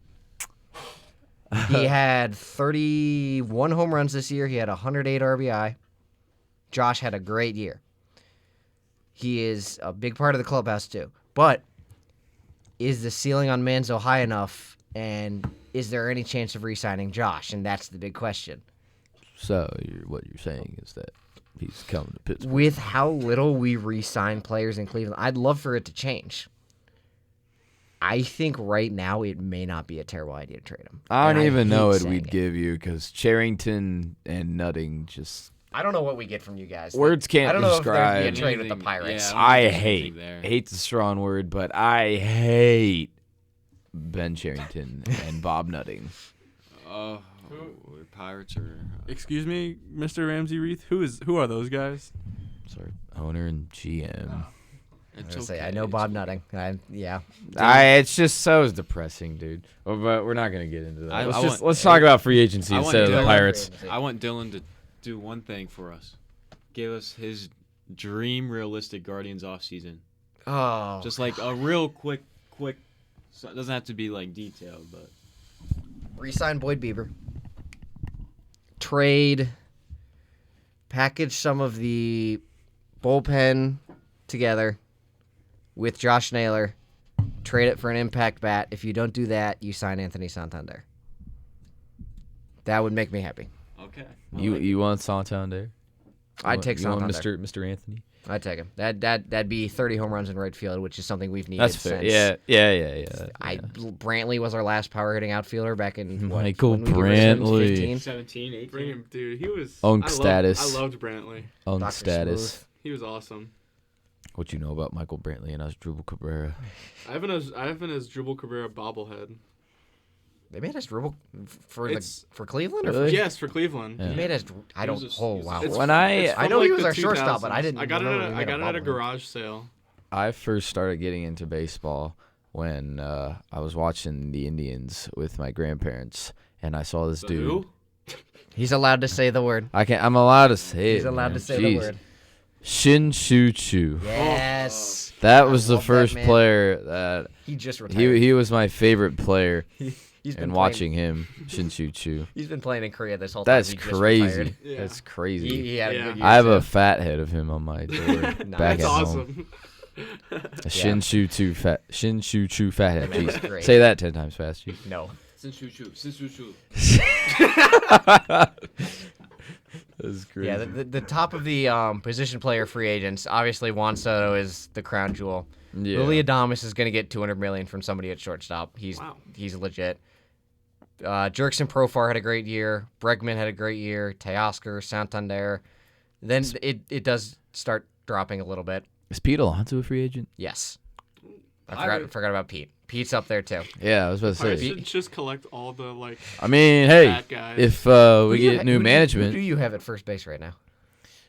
He had 31 home runs this year. He had 108 RBI. Josh had a great year. He is a big part of the clubhouse, too. But is the ceiling on Manzo high enough, and is there any chance of re-signing Josh? And that's the big question. So what you're saying is that he's coming to Pittsburgh. With how little we re-sign players in Cleveland, I'd love for it to change. I think right now it may not be a terrible idea to trade him. I don't even know what saying we'd it. give you because Charrington and Nutting just I don't know what we get from you guys. words can't I don't know describe. if there'd be a trade with the Pirates. Yeah, I there's hate anything there. hate's a strong word, but I hate Ben Charrington and Bob Nutting. Pirates or Excuse me, Mr. Ramsey Reith. Who are those guys? Sorry, owner and GM. I know Bob Nutting. Yeah. It's just so depressing, dude. But we're not gonna get into that. Let's talk about free agency I want instead of the Dylan- Pirates. I want Dylan to do one thing for us. Give us his dream realistic Guardians offseason. Oh. Just like a real quick so it doesn't have to be like detailed, but Resign Boyd Bieber. Trade. Package some of the bullpen together with Josh Naylor. Trade it for an impact bat. If you don't do that, you sign Anthony Santander. That would make me happy. okay. You want Santander? I'd take you want Santander. Mr. Anthony? I'd take him. That'd be 30 home runs in right field, which is something we've needed That's fair. since. Yeah. Brantley was our last power hitting outfielder back in Michael when we were in Brantley. 15? 17, 18. Bring him, dude. He was Unk status. I loved Brantley. On Dr. status. Smooth. He was awesome. What you know about Michael Brantley and Asdrubal Cabrera? I have an as Dribble Cabrera bobblehead. They made us dribble for It's- for Cleveland, or Really? Yes, for Cleveland. Yeah. they made us. I don't. was a- Oh he was a- wow! It's- When it's I from, know he like, was the our shortstop, but I 2000s. didn't. I got remember we it made at a bobblehead. garage sale. I first started getting into baseball when I was watching the Indians with my grandparents, and I saw this The dude. who? He's allowed to say the word. I'm allowed to say it. He's allowed man. to say Jeez. the word. Shin Shu Chu. Yes. That I was the love that first man. player that He just retired. he was my favorite player. He's been And playing- watching him, Shin Shu Chu. He's been playing in Korea this whole time. That's He just crazy. retired. Yeah. That's crazy. He had a Yeah. good year. I have too. a fat head of him on my door back That's at home. awesome. A Shin Shu Chu fat head. Man, that's Jeez. great. Say that 10 times fast, Chief. No. Since Chu. That's crazy. Yeah, the top of the position player free agents, obviously Juan Soto is the crown jewel. Yeah. Willie Adames is going to get $200 million from somebody at shortstop. He's legit. Jurickson Profar had a great year. Bregman had a great year. Teoscar, Santander. Then it does start dropping a little bit. Is Pete Alonso a free agent? Yes. I forgot about Pete. Pete's up there too. Yeah, I was about to Pirates say. should just collect all the I mean, hey, bad guys. if we get new Who management. do you have at first base right now?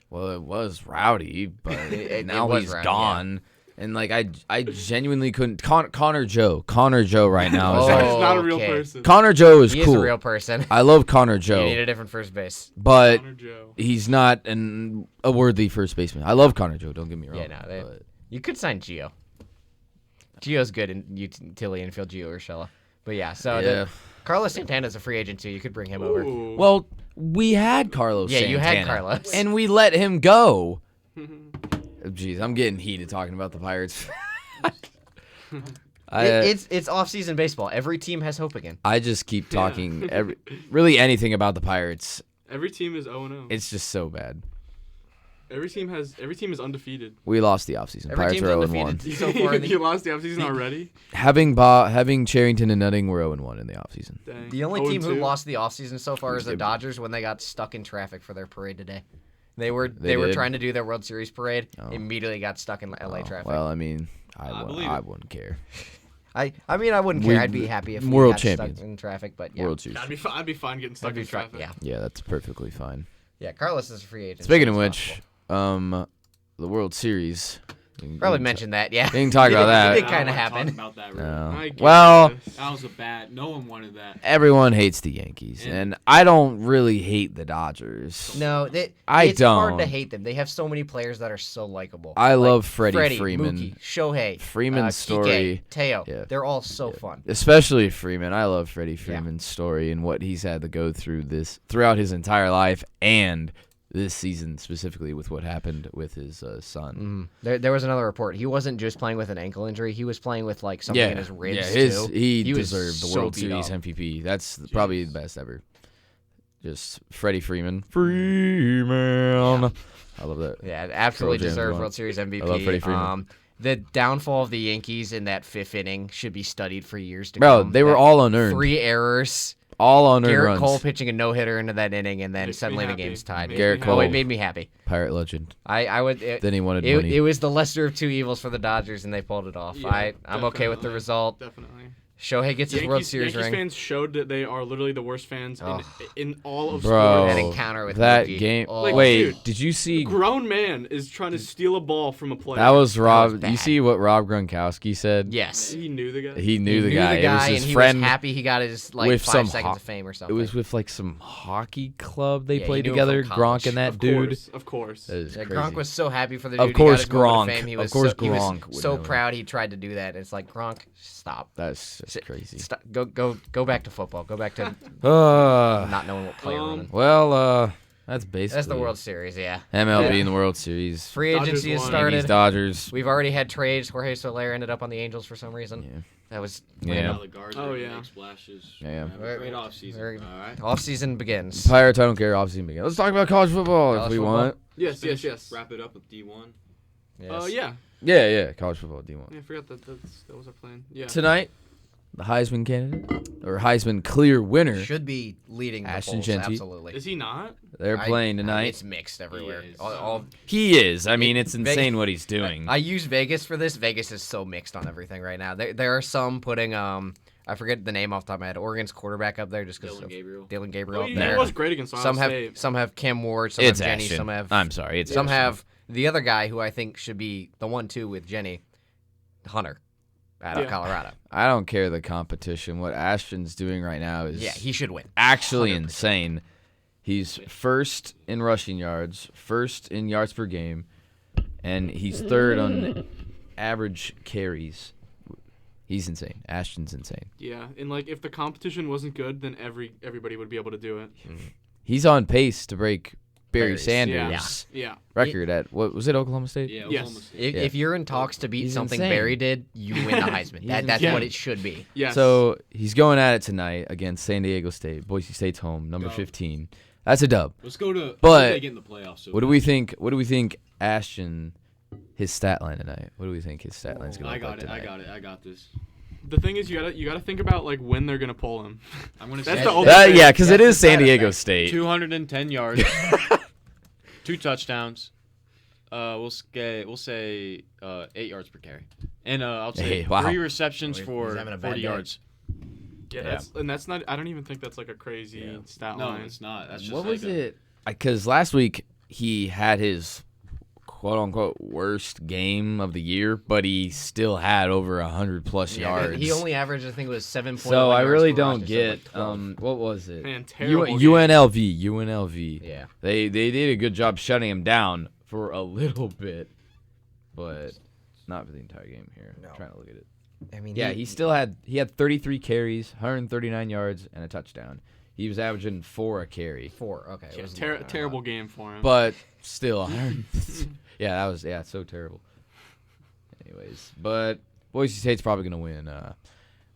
Well, it was Rowdy, but It now was he's Rowdy, gone. And like I genuinely couldn't. Connor Joe right now is Oh, like, He's not a real okay. person. Connor Joe is He cool. is a real person. I love Connor You Joe, need a different first base. but Connor Joe. he's not a worthy first baseman. I love Connor Joe. Don't get me wrong. Yeah, no, but you could sign Gio. Gio's good in utility infield, Gio Urshela. But yeah, so yeah. Carlos Santana's a free agent too. You could bring him over. Ooh. Well, we had Carlos. Yeah, you had Santana, Carlos. and we let him go. Jeez, I'm getting heated talking about the Pirates. It's off-season baseball. Every team has hope again. I just keep talking really anything about the Pirates. Every team is 0-0. It's just so bad. Every team is undefeated. We lost the offseason. Every Pirates team's are 0-1. undefeated so far. You lost the offseason already? Having Charrington and Nutting, we're 0-1 in the offseason. Dang. The only team who 0-2? lost the offseason so far is the Dodgers when they got stuck in traffic for their parade today. They were did? trying to do their World Series parade. Oh. Immediately got stuck in LA traffic. Well, I mean, I believe I it. wouldn't care. I mean, I wouldn't care. I'd be happy if we world got champions. stuck in traffic. But yeah, World Series. I'd be fine getting stuck That'd be in fine. traffic. Yeah, Yeah, that's perfectly fine. yeah. Carlos is a free agent. Speaking so of it's which, possible. the World Series. Probably mentioned that. Yeah, We can talk about that. It I did don't kind of wanna talk happen. about that, really. No. I guess. Well, That was a bad. No one wanted that. everyone hates the Yankees, Yeah. and I don't really hate the Dodgers. No, I it's hard to don't. hate them. They have so many players that are so likable. I Like love Freddie Freddie, Freeman. Mookie, Shohei, Freeman's Kike, story. Teo. Yeah. They're all so fun. Especially Freeman. I love Freddie Freeman's story and what he's had to go through throughout his entire life and this season specifically with what happened with his son. There was another report. He wasn't just playing with an ankle injury. He was playing with like something in his ribs too. he was deserved the so World beat Series up. MVP. That's probably the best ever. Just Freddie Freeman. Freeman. I love that. Yeah, absolutely Pearl Jam deserved going. World Series MVP. I love Freddie Freeman. The downfall of the Yankees in that fifth inning should be studied for years to Bro, come. they were That all unearned. 3 errors. All unearned Garrett runs. Cole pitching a no-hitter into that inning, and then Makes me suddenly the happy. game's tied. Makes Garrett me Cole. Oh, happy. it made me happy. Pirate legend. I would. Then he wanted money. It was the lesser of two evils for the Dodgers, and they pulled it off. Yeah, I'm okay with the definitely. result. Definitely. Shohei gets his World Series Yankees ring. fans showed that they are literally the worst fans in all of Bro, That sports. encounter with that Mookie. game. Oh. Like, Wait, dude, did you see? A grown man is trying to steal a ball from a player. That was Rob. bad. You see what Rob Gronkowski said? Yes. He knew the guy. He knew the He guy. It was and his he friend. was happy he got his like with 5 some seconds ho- of fame or It something. was with like some hockey club they Yeah, played he knew him together. from Gronk college. and that of dude. course, of course. That is Yeah, crazy. Gronk was so happy for the Of dude. course, he got his moment Gronk. of fame. He Of was course, so, he was Gronk would so know. proud he tried to do that. It's like Gronk, stop. That's crazy. Stop. Go back to football. Go back to Uh, not knowing what play we're running. well, that's basically That's the World Series, yeah. MLB Yeah. in the World Series. Free Dodgers agency has won. started. Yankees, Dodgers. We've already had trades. Jorge Soler ended up on the Angels for some reason. Yeah. That was Yeah. random. The guards Oh, are yeah. big splashes. Yeah. Great offseason. Very- All right. Off-season begins. Pirates, I don't care. Obviously, begin. Let's talk about college football College if we football? want. Yes. Wrap it up with D1. Yes. Yeah. Yeah, college football. Do you want I forgot that was our plan. Yeah. tonight? The Heisman candidate or Heisman clear winner. Should be leading the Ashton polls, Genty. absolutely. Is he not? They're playing I mean, tonight. it's mixed everywhere. He is. He is. I mean, it's Vegas- insane what he's doing. I use Vegas for this. Vegas is so mixed on everything right now. There are some putting I forget the name off the top of my head. Oregon's quarterback up there just because Dylan Gabriel. Dylan Gabriel Oh, up he there. was great against Ohio Some have State. some have Cam Ward. Some It's have Jenny. Ashton. Some have I'm sorry. It's some Ashton. have the other guy who I think should be the 1-2 with Jenny, Hunter. out of Colorado. I don't care the competition. What Ashton's doing right now is He should win. actually 100%. insane. He's first in rushing yards, first in yards per game, and he's third on average carries. He's insane. Ashton's insane. Yeah, and like if the competition wasn't good, then everybody would be able to do it. He's on pace to break Barry Barry's, Sanders' Yeah. record at what was it? Oklahoma State. Yeah. Yes. If you're in talks to beat He's something insane. Barry did, you win the Heisman. That's insane. what it should be. Yes. So he's going at it tonight against San Diego State. Boise State's home, number Dub. 15. That's a dub. Let's go to. But they get in the playoffs. So What do we think? What do we think? Ashton, his stat line tonight. What do we think his stat line's gonna I look got like it. I tonight? got it. I got this. the thing is, you gotta think about like when they're gonna pull him. I'm gonna That's say the only thing. Yeah, because it That's is the San side Diego effect. State. 210 yards, 2 touchdowns. We'll say 8 yards per carry, and I'll say Hey, wow. 3 receptions He's for having a bad 40 day. yards. Yeah, that's not. I don't even think that's like a crazy stat No, line. it's not. That's just What like was it? Because last week he had his quote unquote worst game of the year, but he still had over 100+ yards. He only averaged, I think it was 7.1 So I yards really per don't rush get instead of, like, 12. what was it? Man, terrible game. UNLV. Yeah. They did a good job shutting him down for a little bit, but not for the entire game here. No. I'm trying to look at it. I mean, Yeah, he had 33 carries, 139 yards, and a touchdown. He was averaging 4 a carry, 4. Okay. it Yeah, was terrible game for him. but still, yeah, that was so terrible. Anyways, but Boise State's probably gonna win.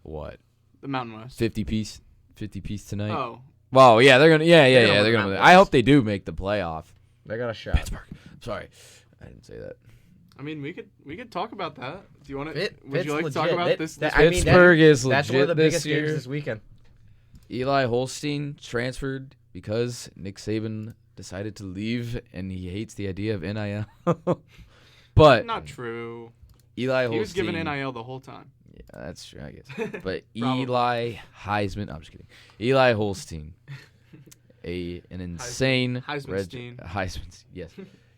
What? The Mountain West. 50 piece tonight. Oh, Well, yeah, they're gonna. Yeah, They're gonna they're win gonna win. that I hope West. they do make the playoff. They got a shot. Pittsburgh. Sorry, I didn't say that. I mean, we could talk about that. Do you want to? Pitt- Would you like Pitt's to talk legit. about That- this? that- this I mean, Pittsburgh is legit That's one of the biggest this year. games this weekend. Eli Holstein transferred because Nick Saban decided to leave, and he hates the idea of NIL. But Not true. Eli Holstein. He was given NIL the whole time. Yeah, that's true, I guess. But Probably. Eli Heisman. I'm just kidding. Eli Holstein, an insane Heismanstein. Heisman. Yes,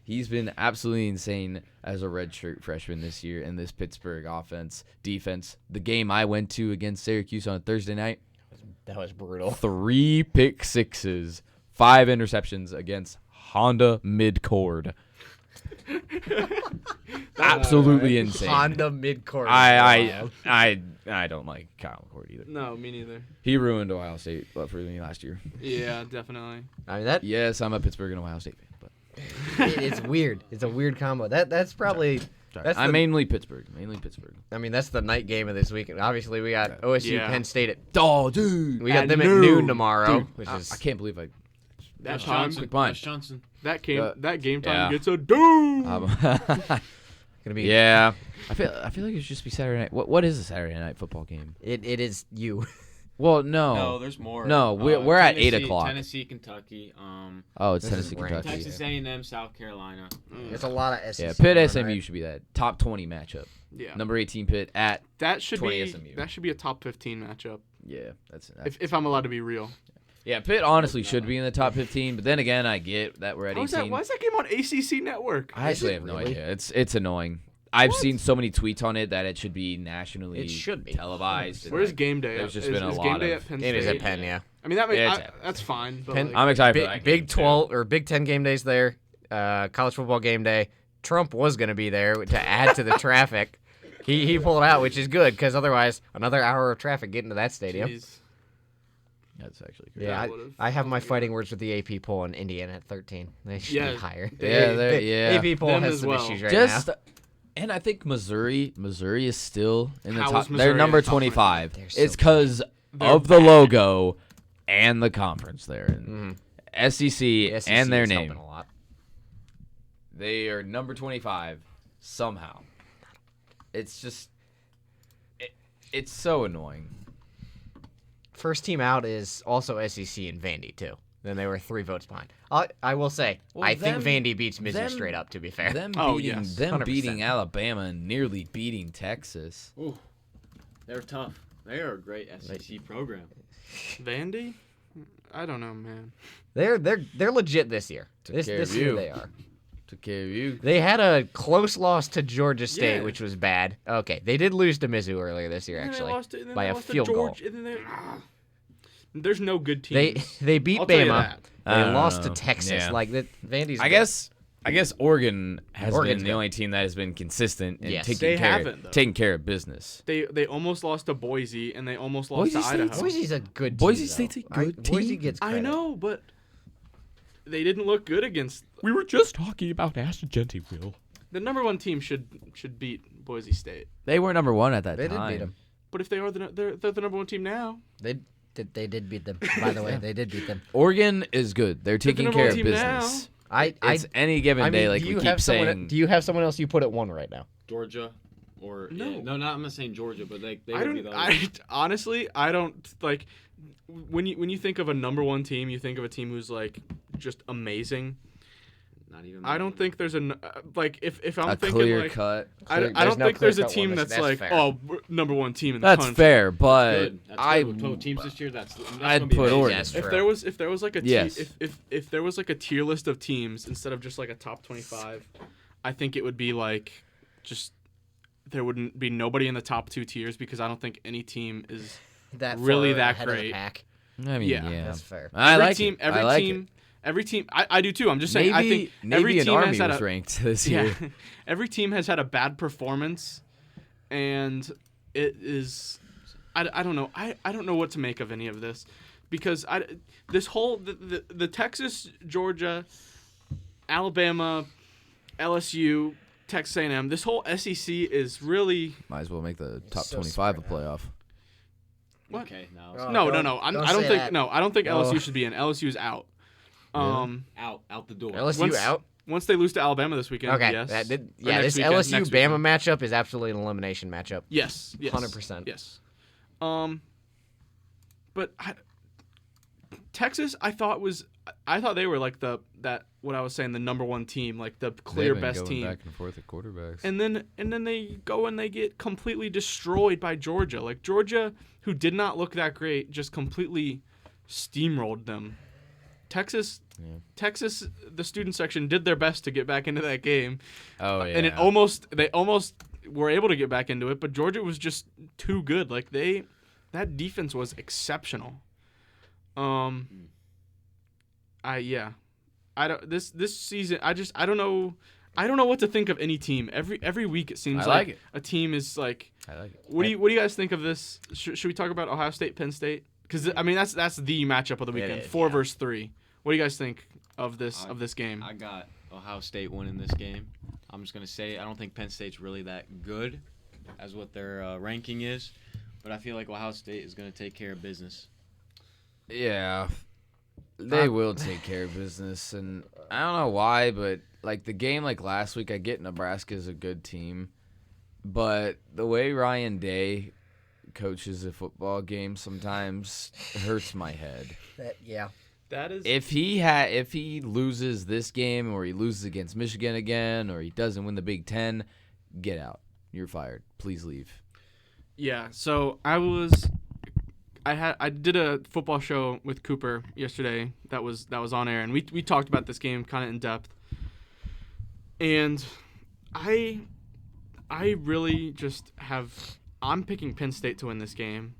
he's been absolutely insane as a redshirt freshman this year in this Pittsburgh defense. The game I went to against Syracuse on Thursday night, That was brutal. 3 pick sixes, 5 interceptions against Honda midcord. Absolutely insane. Honda midcourt. I don't like Kyle McCord either. No, me neither. He ruined Ohio State for me last year. Yeah, definitely. I mean that Yes, I'm a Pittsburgh and Ohio State fan, but it's weird. It's a weird combo. That's probably sorry. That's I'm the- mainly Pittsburgh. I mean that's the night game of this weekend. Obviously we got OSU Yeah. Penn State at Oh, dude. we got At them at noon. noon tomorrow, Dude, which I is can't believe I. That Wes time, Johnson. Quick mind. Wes Johnson. that game time yeah. gets a doom. gonna be Yeah. I feel like it should just be Saturday night. What is a Saturday night football game? it is you. Well, no. No, there's more. No, we're at 8 Tennessee- o'clock. Tennessee, Kentucky, Oh, it's This is Tennessee, ranked. Kentucky. Texas A&M, South Carolina. There's a lot of SEC. Yeah, Pitt going, SMU right? should be that top 20 matchup. Yeah, Number 18 Pitt at that should 20 be SMU. that should be a top 15 matchup. yeah. That's If I'm allowed to be real. yeah. Pitt honestly should be in the top 15, but then again, I get that we're at How is 18. that? Why is that game on ACC Network? I actually it have no really? idea. It's annoying. I've seen so many tweets on it that it should be nationally It should be. televised. and, Where's like, game day? There's just is, been a is lot game day of- at Penn It State? is at Penn, yeah. I mean Yeah, it's that's fine. But Penn- like, I'm excited for Big, that. Big game, too. 12 or Big 10 game days there. College football game day. Trump was going to be there to add to the traffic. He pulled out, which is good because otherwise another hour of traffic getting to that stadium. jeez. That's actually great. Yeah, That would've- I have my fighting words with the AP poll in Indiana at 13. They should Yeah, be higher. Yeah, they're- AP poll Them has as some well. issues right Just now. and I think Missouri is still in the How top. is Missouri They're number in the top 25. 25? They're so It's because They're of the bad. logo and the conference there. And SEC The SEC and their is name. helping a lot. They are number 25 somehow. It's just it's so annoying. First team out is also SEC and Vandy too. Then they were 3 votes behind. I will say, Well, I think them- Vandy beats Mizzou them- straight up. To be fair, Them Oh, beating yes, 100%. Alabama and nearly beating Texas. Ooh, they're tough. They are a great SEC program. Vandy? I don't know, man. they're legit this year. Took This care of year you. they are. Took care of you. They had a close loss to Georgia State, Yeah. which was bad. Okay, they did lose to Mizzou earlier this year, And they actually, lost to- and then by they a lost to field goal. Georgia, and then there's no good They teams. they beat I'll tell you Bama. that. They I don't lost to know. Texas. Yeah. Like that, Vandy's. I guess Oregon has Oregon's been the good. only team that has been consistent and Yes. They haven't, though. taking care of business. They almost lost to Boise, and they almost lost Boise to State's- Idaho. Boise's a good. Boise team, though. State's a good Boise team. gets credit. I know, but they didn't look good against. We were just talking about Ashton Genty, Will. The number one team should beat Boise State. They were number one at that They did time. beat them. But if they are they're the number one team now. They did beat them. By the way, they did beat them. Oregon is good. They're taking number care one of team business. It's any given day, like do we you keep have someone? saying. Do you have someone else you put at 1 right now? Georgia, or No. no, not I'm not saying Georgia, but they I would be don't. the I honestly, I don't like when you think of a number one team, you think of a team who's like just amazing. not even. I don't think there's like if I'm a thinking clear like cut. I There's don't no think there's a clear-cut team one. that's That's like fair. we're number one team in the That's country. fair, but good. That's I good. With 12 teams this year. That's I'd gonna be put amazing. Oregon. Yes. If True. there was like a Yes. if there was like a tier list of teams instead of just like a top 25, I think it would be like just there wouldn't be nobody in the top 2 tiers because I don't think any team is That really far that ahead of the great. pack. I mean, Yeah. yeah, That's fair. I every like team it. every I like team it. every team I do too. I'm just saying Navy, I think Navy every and team Army has had was a ranked this year. yeah, every team has had a bad performance and it is I don't know. I don't know what to make of any of this because this whole the Texas, Georgia, Alabama, LSU, Texas A&M, this whole SEC is really Might as well make the top so 25 a spread out. playoff. What? Okay, now Oh. no. don't I don't say think that. no. I don't think No. LSU should be in. LSU is out. out the door. LSU Once- out. Once they lose to Alabama this weekend, Okay. yes. Or This next weekend, LSU next Bama weekend. matchup is absolutely an elimination matchup. Yes. 100%. Yes. But Texas, I thought they were like what I was saying, the number one team, like the clear They've been best going team. back and forth at quarterbacks. And then they go and they get completely destroyed by Georgia. Like Georgia, who did not look that great, just completely steamrolled them. Texas, the student section did their best to get back into that game. Oh yeah. And they almost were able to get back into it, but Georgia was just too good. Like that defense was exceptional. This season I don't know what to think of any team. Every week it seems I like it. a team is like. I like it. What do you guys think of this? Should we talk about Ohio State, Penn State? Because I mean that's the matchup of the weekend, is, 4 versus 3. What do you guys think of this game? I got Ohio State winning this game. I'm just gonna say I don't think Penn State's really that good, as what their ranking is, but I feel like Ohio State is gonna take care of business. Yeah. They will take care of business, and I don't know why, but like the game like last week, I get Nebraska is a good team, but the way Ryan Day coaches a football game sometimes hurts my head. That is If he loses this game, or he loses against Michigan again, or he doesn't win the Big Ten, get out. You're fired. Please leave. Yeah, so I did a football show with Cooper yesterday that was on air, and we talked about this game kind of in depth. And I really just I'm picking Penn State to win this game.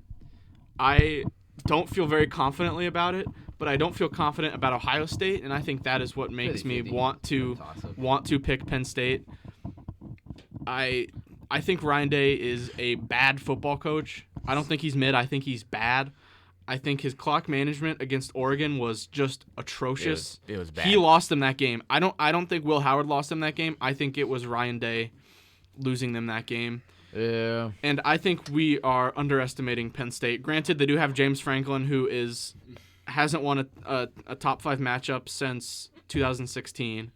I don't feel very confidently about it, but I don't feel confident about Ohio State, and I think that is what makes me 50-50. want to pick Penn State. I think Ryan Day is a bad football coach. I don't think he's mid. I think he's bad. I think his clock management against Oregon was just atrocious. It was bad. He lost them that game. I don't think Will Howard lost them that game. I think it was Ryan Day losing them that game. Yeah. And I think we are underestimating Penn State. Granted, they do have James Franklin, who hasn't won a top 5 matchup since 2016.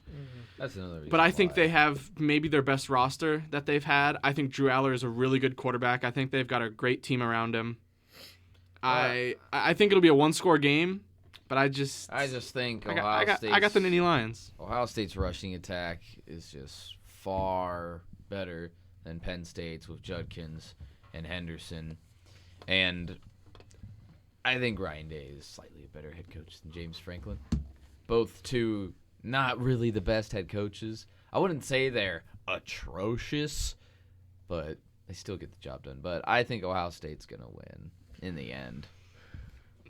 That's another reason But I think why. they have maybe their best roster that they've had. I think Drew Aller is a really good quarterback. I think they've got a great team around him. I think it'll be a 1-score game, but I just think I Ohio got the Nittany Lions. Ohio State's rushing attack is just far better than Penn State's with Judkins and Henderson. And I think Ryan Day is slightly a better head coach than James Franklin. Both two not really the best head coaches. I wouldn't say they're atrocious, but they still get the job done. But I think Ohio State's going to win in the end.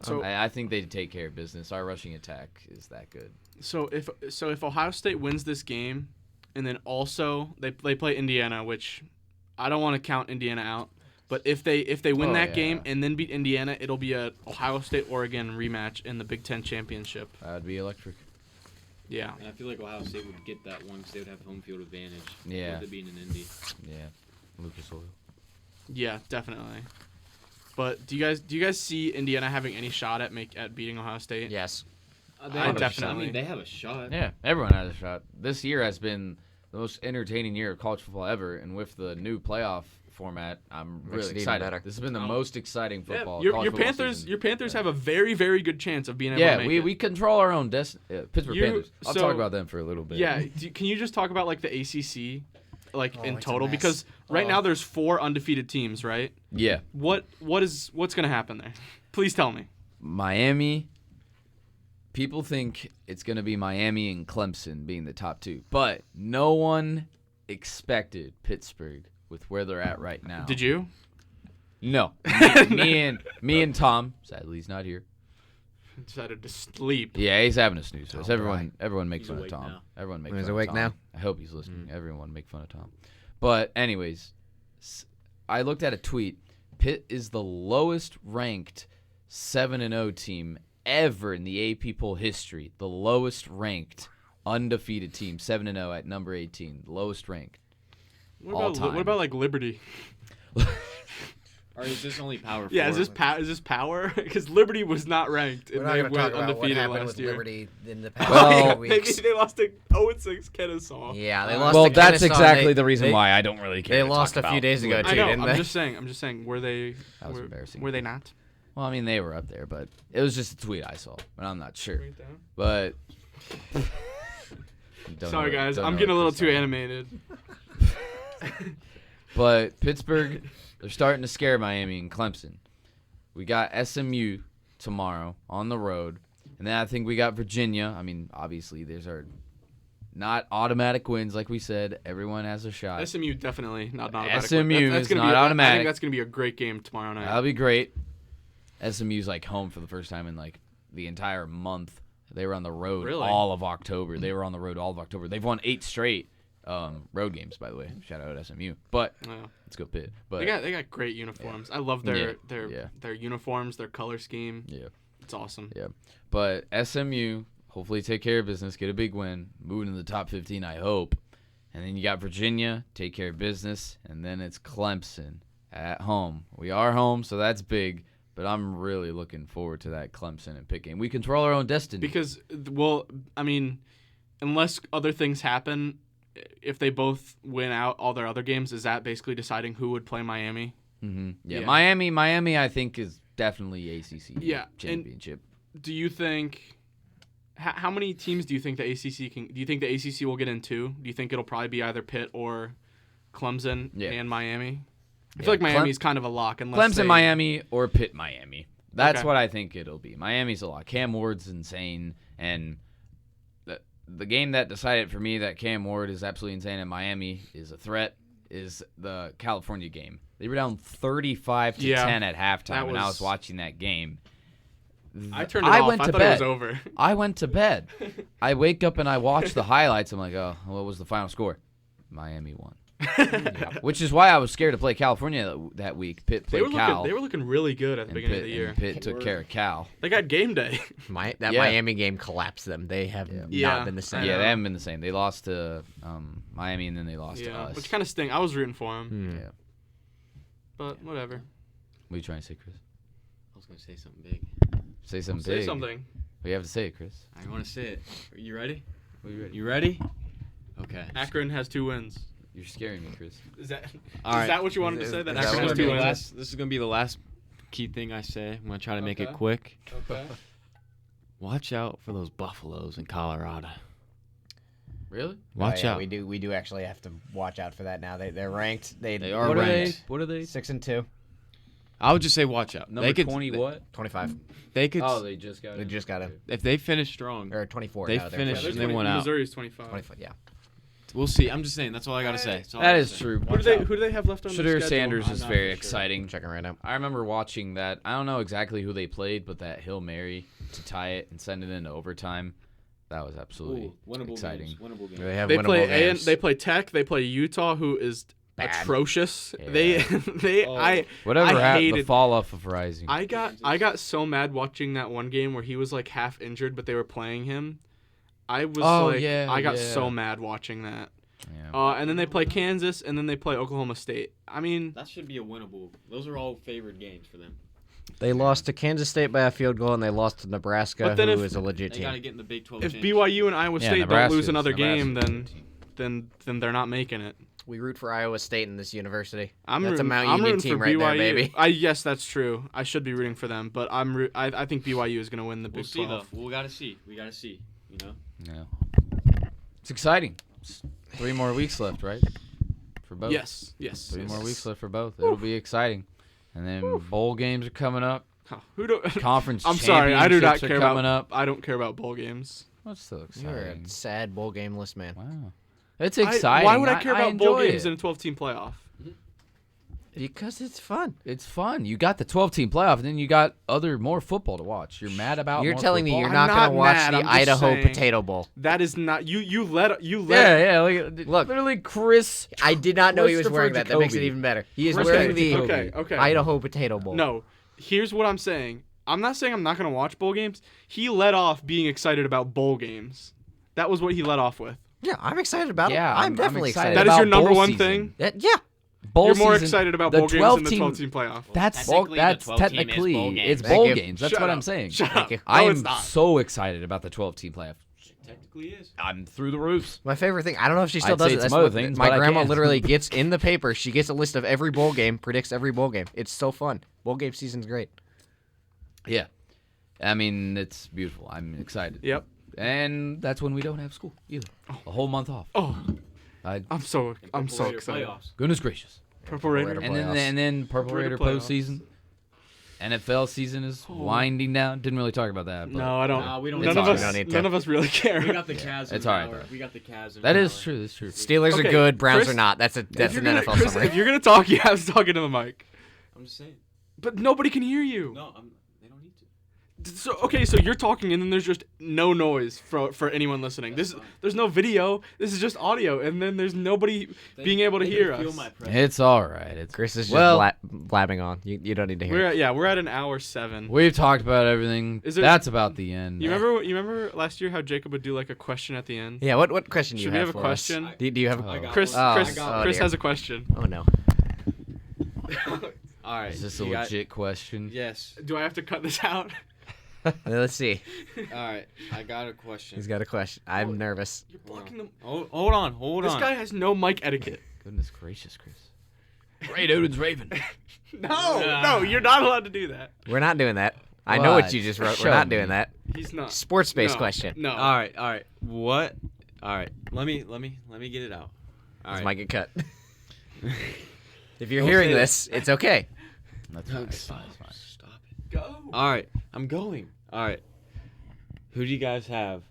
So I think they take care of business. Our rushing attack is that good. So if Ohio State wins this game, and then also they play Indiana, which I don't want to count Indiana out, but if they win that game and then beat Indiana, it'll be a Ohio State Oregon rematch in the Big Ten championship. That would be electric. Yeah. And I feel like Ohio State would get that one because they would have home field advantage. Yeah. With it being in Indy. Yeah, Lucas Oil. Yeah, definitely. But do you guys see Indiana having any shot at beating Ohio State? Yes. Definitely. I mean, they have a shot. Yeah, everyone has a shot. This year has been the most entertaining year of college football ever, and with the new playoff format, I'm really excited. better. This has been the most exciting football. Your college football Panthers season. Your Panthers have a very, very good chance of being able to make it. we control our own destiny. Pittsburgh Panthers. I'll so- talk about them for a little bit. Yeah, can you just talk about like the ACC, like in it's a total? mess. Because right now there's 4 undefeated teams, right? Yeah. What's gonna happen there? Please tell me. Miami. People think it's going to be Miami and Clemson being the top 2, but no one expected Pittsburgh with where they're at right now. Did you? No. me and Tom. Sadly, he's not here. Decided to sleep. Yeah, he's having a snooze fest. Oh, Everyone makes He's fun of awake Tom. now. Everyone makes He's fun awake of Tom. now? I hope he's listening. Everyone make fun of Tom. But anyways, I looked at a tweet. Pitt is the lowest ranked 7-0 team ever in the AP poll history. The lowest ranked undefeated team, 7-0 at number 18. The lowest ranked. What about like Liberty? Or is this only power? Yeah, is forward? this power? Because Liberty was not ranked, We're and not they going to talk went about what undefeated happened last with year. Liberty in the past Well- few weeks. They lost to 0-6 Kennesaw. Yeah, they lost Well, to that's Kennesaw. exactly the reason why I don't really care. They to lost talk a few about days ago, Liberty. too, I know. didn't I'm they? just saying. Were they? That was embarrassing. Were they not? Well, I mean, they were up there, but it was just a tweet I saw, but I'm not sure. Right down. But Sorry, guys. I'm getting a little too animated. But Pittsburgh, they're starting to scare Miami and Clemson. We got SMU tomorrow on the road, and then I think we got Virginia. I mean, obviously, these are not automatic wins, like we said. Everyone has a shot. SMU definitely not automatic. SMU That's is gonna not be, I automatic. think that's gonna be a great game tomorrow night. That'll be great. SMU's like home for the first time in like the entire month. They were on the road all of October. They've won 8 straight road games, by the way. Shout out to SMU. But Yeah. let's go Pitt. But They got great uniforms. I love their Yeah. their uniforms, their color scheme. yeah. It's awesome. Yeah. But SMU, hopefully take care of business, get a big win, move into the top 15, I hope. And then you got Virginia, take care of business, and then it's Clemson at home. We are home, so that's big, but I'm really looking forward to that Clemson and Pitt game. We control our own destiny. Because, well, I mean, unless other things happen, if they both win out all their other games, is that basically deciding who would play Miami? Yeah, Yeah. Miami, I think, is definitely ACC championship. Do you think? How many teams do you think the ACC can? Do you think the ACC will get in 2? Do you think it'll probably be either Pitt or Clemson and Miami? I feel like Miami's kind of a lock unless Clemson, Miami, or Pitt, Miami. That's Okay. what I think it'll be. Miami's a lock. Cam Ward's insane, and the game that decided for me that Cam Ward is absolutely insane and Miami is a threat is the California game. They were down 35-10 at halftime, and I was watching that game. I turned it off. I thought it was over. I went to bed. I wake up and I watch the highlights. I'm like, oh, what was the final score? Miami won. Which is why I was scared to play California that week. Pitt played Cal. They were looking really good at the beginning of the year. And Pitt took care of Cal. They got game day. Miami game collapsed them. They have not been the same. Yeah, they haven't been the same. They lost to Miami, and then they lost to us. Which kind of sting. I was rooting for them. Yeah. But whatever. What are you trying to say, Chris? I was gonna say something big. Say something big. Say something. What do you have to say, Chris? I want to say it. Are you ready? Are you ready? You ready? Okay. Akron has 2 wins. You're scaring me, Chris. Is that All right. that what you wanted to say? That is that Akron what has we're 2 doing? wins. This is gonna be the last key thing I say. I'm gonna try to make it Okay. quick. Okay. Watch out for those buffaloes in Colorado. Really? Watch out. We do actually have to watch out for that now. They're ranked. They are what ranked. What are they? 6-2. I would just say watch out. Number 20 what? 25. They could. Oh, they just got They it. just got him. If they finish strong, Or 24. They now. They're finished- Yeah, and they went out. Missouri's 25. 25, yeah. we'll see. I'm just saying. That's all I gotta say. That's all I That gotta is say. true. Who do they have left on the Shedeur schedule? Sanders I'm is not very for sure. exciting. I'm checking right now. I remember watching that. I don't know exactly who they played, but that Hail Mary to tie it and send it into overtime, that was absolutely Winnable exciting. games. Winnable games. They have They winnable play games. they play Tech. They play Utah, who is Bad. atrocious. Yeah. They Oh. Whatever I happened, the hated- fall off of Rising. I got so mad watching that one game where he was like half injured, but they were playing him. I was I got so mad watching that. Yeah. And then they play Kansas, and then they play Oklahoma State. I mean, That should be a winnable. Those are all favored games for them. They lost to Kansas State by a field goal, and they lost to Nebraska, But then who if- is a legit They gotta team. get in the Big 12. if championship. BYU and Iowa Yeah, State don't Nebraska's- lose another game, Nebraska's then they're not making it. We root for Iowa State in this university. I'm That's a rooting, Mount I'm Union rooting team for right BYU. there, baby. Yes, that's true. I should be rooting for them, but I think BYU is going to win the We'll Big see 12. though. We gotta see. We gotta see. You know. Yeah. It's exciting. 3 more weeks left, right? For both. Yes. 3 more weeks left for both. It'll be exciting. And then bowl games are coming up. Huh, who do? Conference I'm sorry, I do not championships care are about. coming up. I don't care about bowl games. That's still You're a exciting. sad bowl gameless man. Wow. It's exciting. Why would I care about bowl enjoy games it. in a 12-team playoff? Because it's fun. It's fun. You got the 12-team playoff, and then you got more football to watch. You're mad about You're more telling me football? you're I'm not going not to watch mad, the I'm just Idaho saying. Potato Bowl. That is not you. Let Yeah. Look. Literally, Chris. I did not know he was Christopher wearing that. That makes it Jacoby. even better. He is Christopher wearing the Jacoby. Okay. Idaho Potato Bowl. No, here's what I'm saying. I'm not saying I'm not going to watch bowl games. He led off being excited about bowl games. That was what he led off with. Yeah, I'm excited about it. Yeah, I'm definitely excited. That is your about number bowl one season. thing. Yeah. Bowl You're more season, excited about the bowl games 12 than the team 12-team playoff. That's Technically, the 12 team is technically bowl games. it's Thank bowl you. games. That's Shut what up. I'm saying. Shut up. I No, am it's not. so excited about the 12-team playoff. Technically is. I'm through the roofs. My favorite thing. I don't know if she still I'd does say it. it's That's some other what things, my but I grandma can't. literally gets in the paper. She gets a list of every bowl game, predicts every bowl game. It's so fun. Bowl game season's great. Yeah. I mean, it's beautiful. I'm excited. Yep. And that's when we don't have school either. A whole month off. Oh, I, I'm so excited. Playoffs. goodness gracious. Purple Raider. Raider. And then Playoffs. Purple Raider Raider playoffs. postseason. NFL season is winding down. Didn't really talk about that. But No, I don't. Nah, we don't None need of to. us. We don't need to. None of us really care. We got the Cavs. It's in all right, power. though. We got the Cavs. In That is power. true. That's true. Steelers Okay, are good. Browns Chris, are not. That's an If you're gonna- NFL Chris, summary. if you're gonna talk, you have to talk into the mic. I'm just saying. But nobody can hear you. No, they don't need to. So okay, so you're talking and then there's just no noise for anyone listening. There's no video. This is just audio, and then there's nobody being able to hear us. It's all right. It's Chris is just well. blabbing on. You don't need to hear. We're at an hour 7. We've talked about everything. Is there- That's about the end. You remember last year how Jacob would do like a question at the end? Yeah. What question do you Should we have have a for us? question? Do you have? I got Chris, one. Chris, Oh, Chris dear. has a question. Oh no. All right. Is this a you got- legit question? Yes. Do I have to cut this out? Let's see. All right. I got a question. He's got a question. I'm nervous. You're blocking them. Hold on. Hold This on. guy has no mic etiquette. Goodness gracious, Chris. Great Odin's Raven. No, you're not allowed to do that. We're not doing that. I know what What? you just wrote. Show We're not me. doing that. He's not. Sports-based No, question. No. All right. What? All right. Let me get it out. All This right. might get cut. If you're Don't hearing say that. this, it's okay. That's No, fine. It's stop. fine. It's fine. Stop it. Go. All right. I'm going. All right. Who do you guys have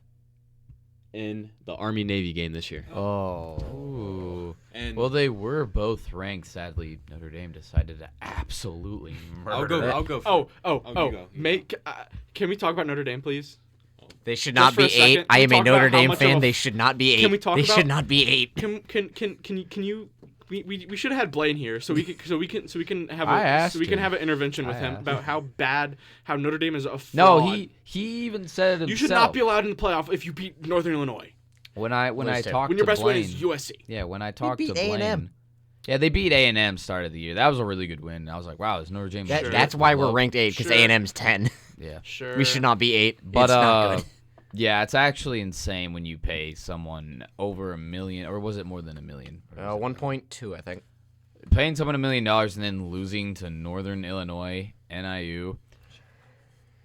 in the Army Navy game this year? Oh. Ooh. And Well, they were both ranked. Sadly, Notre Dame decided to absolutely murder I'll it. go. Oh. you go. Can we talk about Notre Dame, please? They should Just not for a be second, 8. can I we am a talk Notre about how Dame much fan. of a- They should not be 8. Can we talk They about- should not be 8. Can you? We should have had Blaine here so we can have I asked an him. intervention with I him asked. about how Notre Dame is a fraud. No, he even said it himself. You should not be allowed in the playoff if you beat Northern Illinois. When I Lose him. talked When to your best Blaine, win is USC. yeah, when I talked to beat Blaine, A&M. yeah, they beat A&M start of the year. That was a really good win. I was like, wow, is Notre Dame? Sure. That's why we're low. ranked 8 because Sure. A&M's 10. Yeah, Sure. We should not be 8. but it's not good. yeah, it's actually insane when you pay someone over $1 million, or was it more than $1 million? 1.2, I think. Paying someone $1 million and then losing to Northern Illinois, NIU.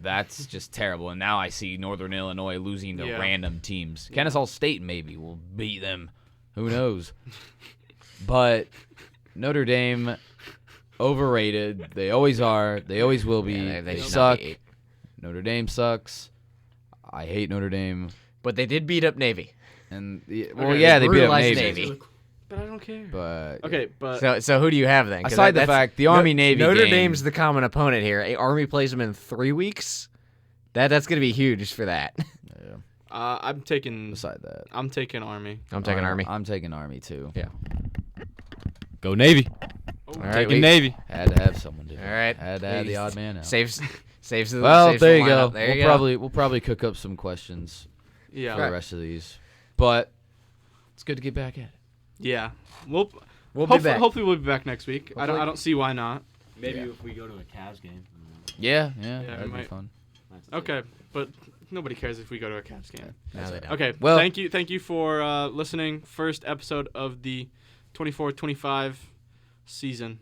That's just terrible. And now I see Northern Illinois losing to Yeah. random teams. Kennesaw State maybe will beat them. Who knows? But Notre Dame, overrated. They always are. They always will be. Yeah, they should not suck. be 8. Notre Dame sucks. I hate Notre Dame. But they did beat up Navy. And Okay, they beat up brutalized Navy. Navy. But I don't care. But Okay, but So who do you have then? 'Cause aside the that's- fact the Army-Navy Notre game, Dame's the common opponent here. Army plays them in 3 weeks. That's going to be huge for that. yeah, I'm taking Army. I'm taking Army. I'm taking Army too. Go Navy. All right, Taking Navy. Had to have someone do it. All right. Had to have the odd man out. Saves the Well, saves there the you go. lineup. There you go. We'll probably cook up some questions Yeah. for the rest of these. But it's good to get back at it. Yeah. We'll be hopefully, back. Hopefully we'll be back next week. I don't see why not. Maybe if we go to a Cavs game. Yeah, we that'd be might. fun. Okay, but nobody cares if we go to a Cavs game. No, they don't. Okay. Well- thank you for listening. First episode of the 24-25 season.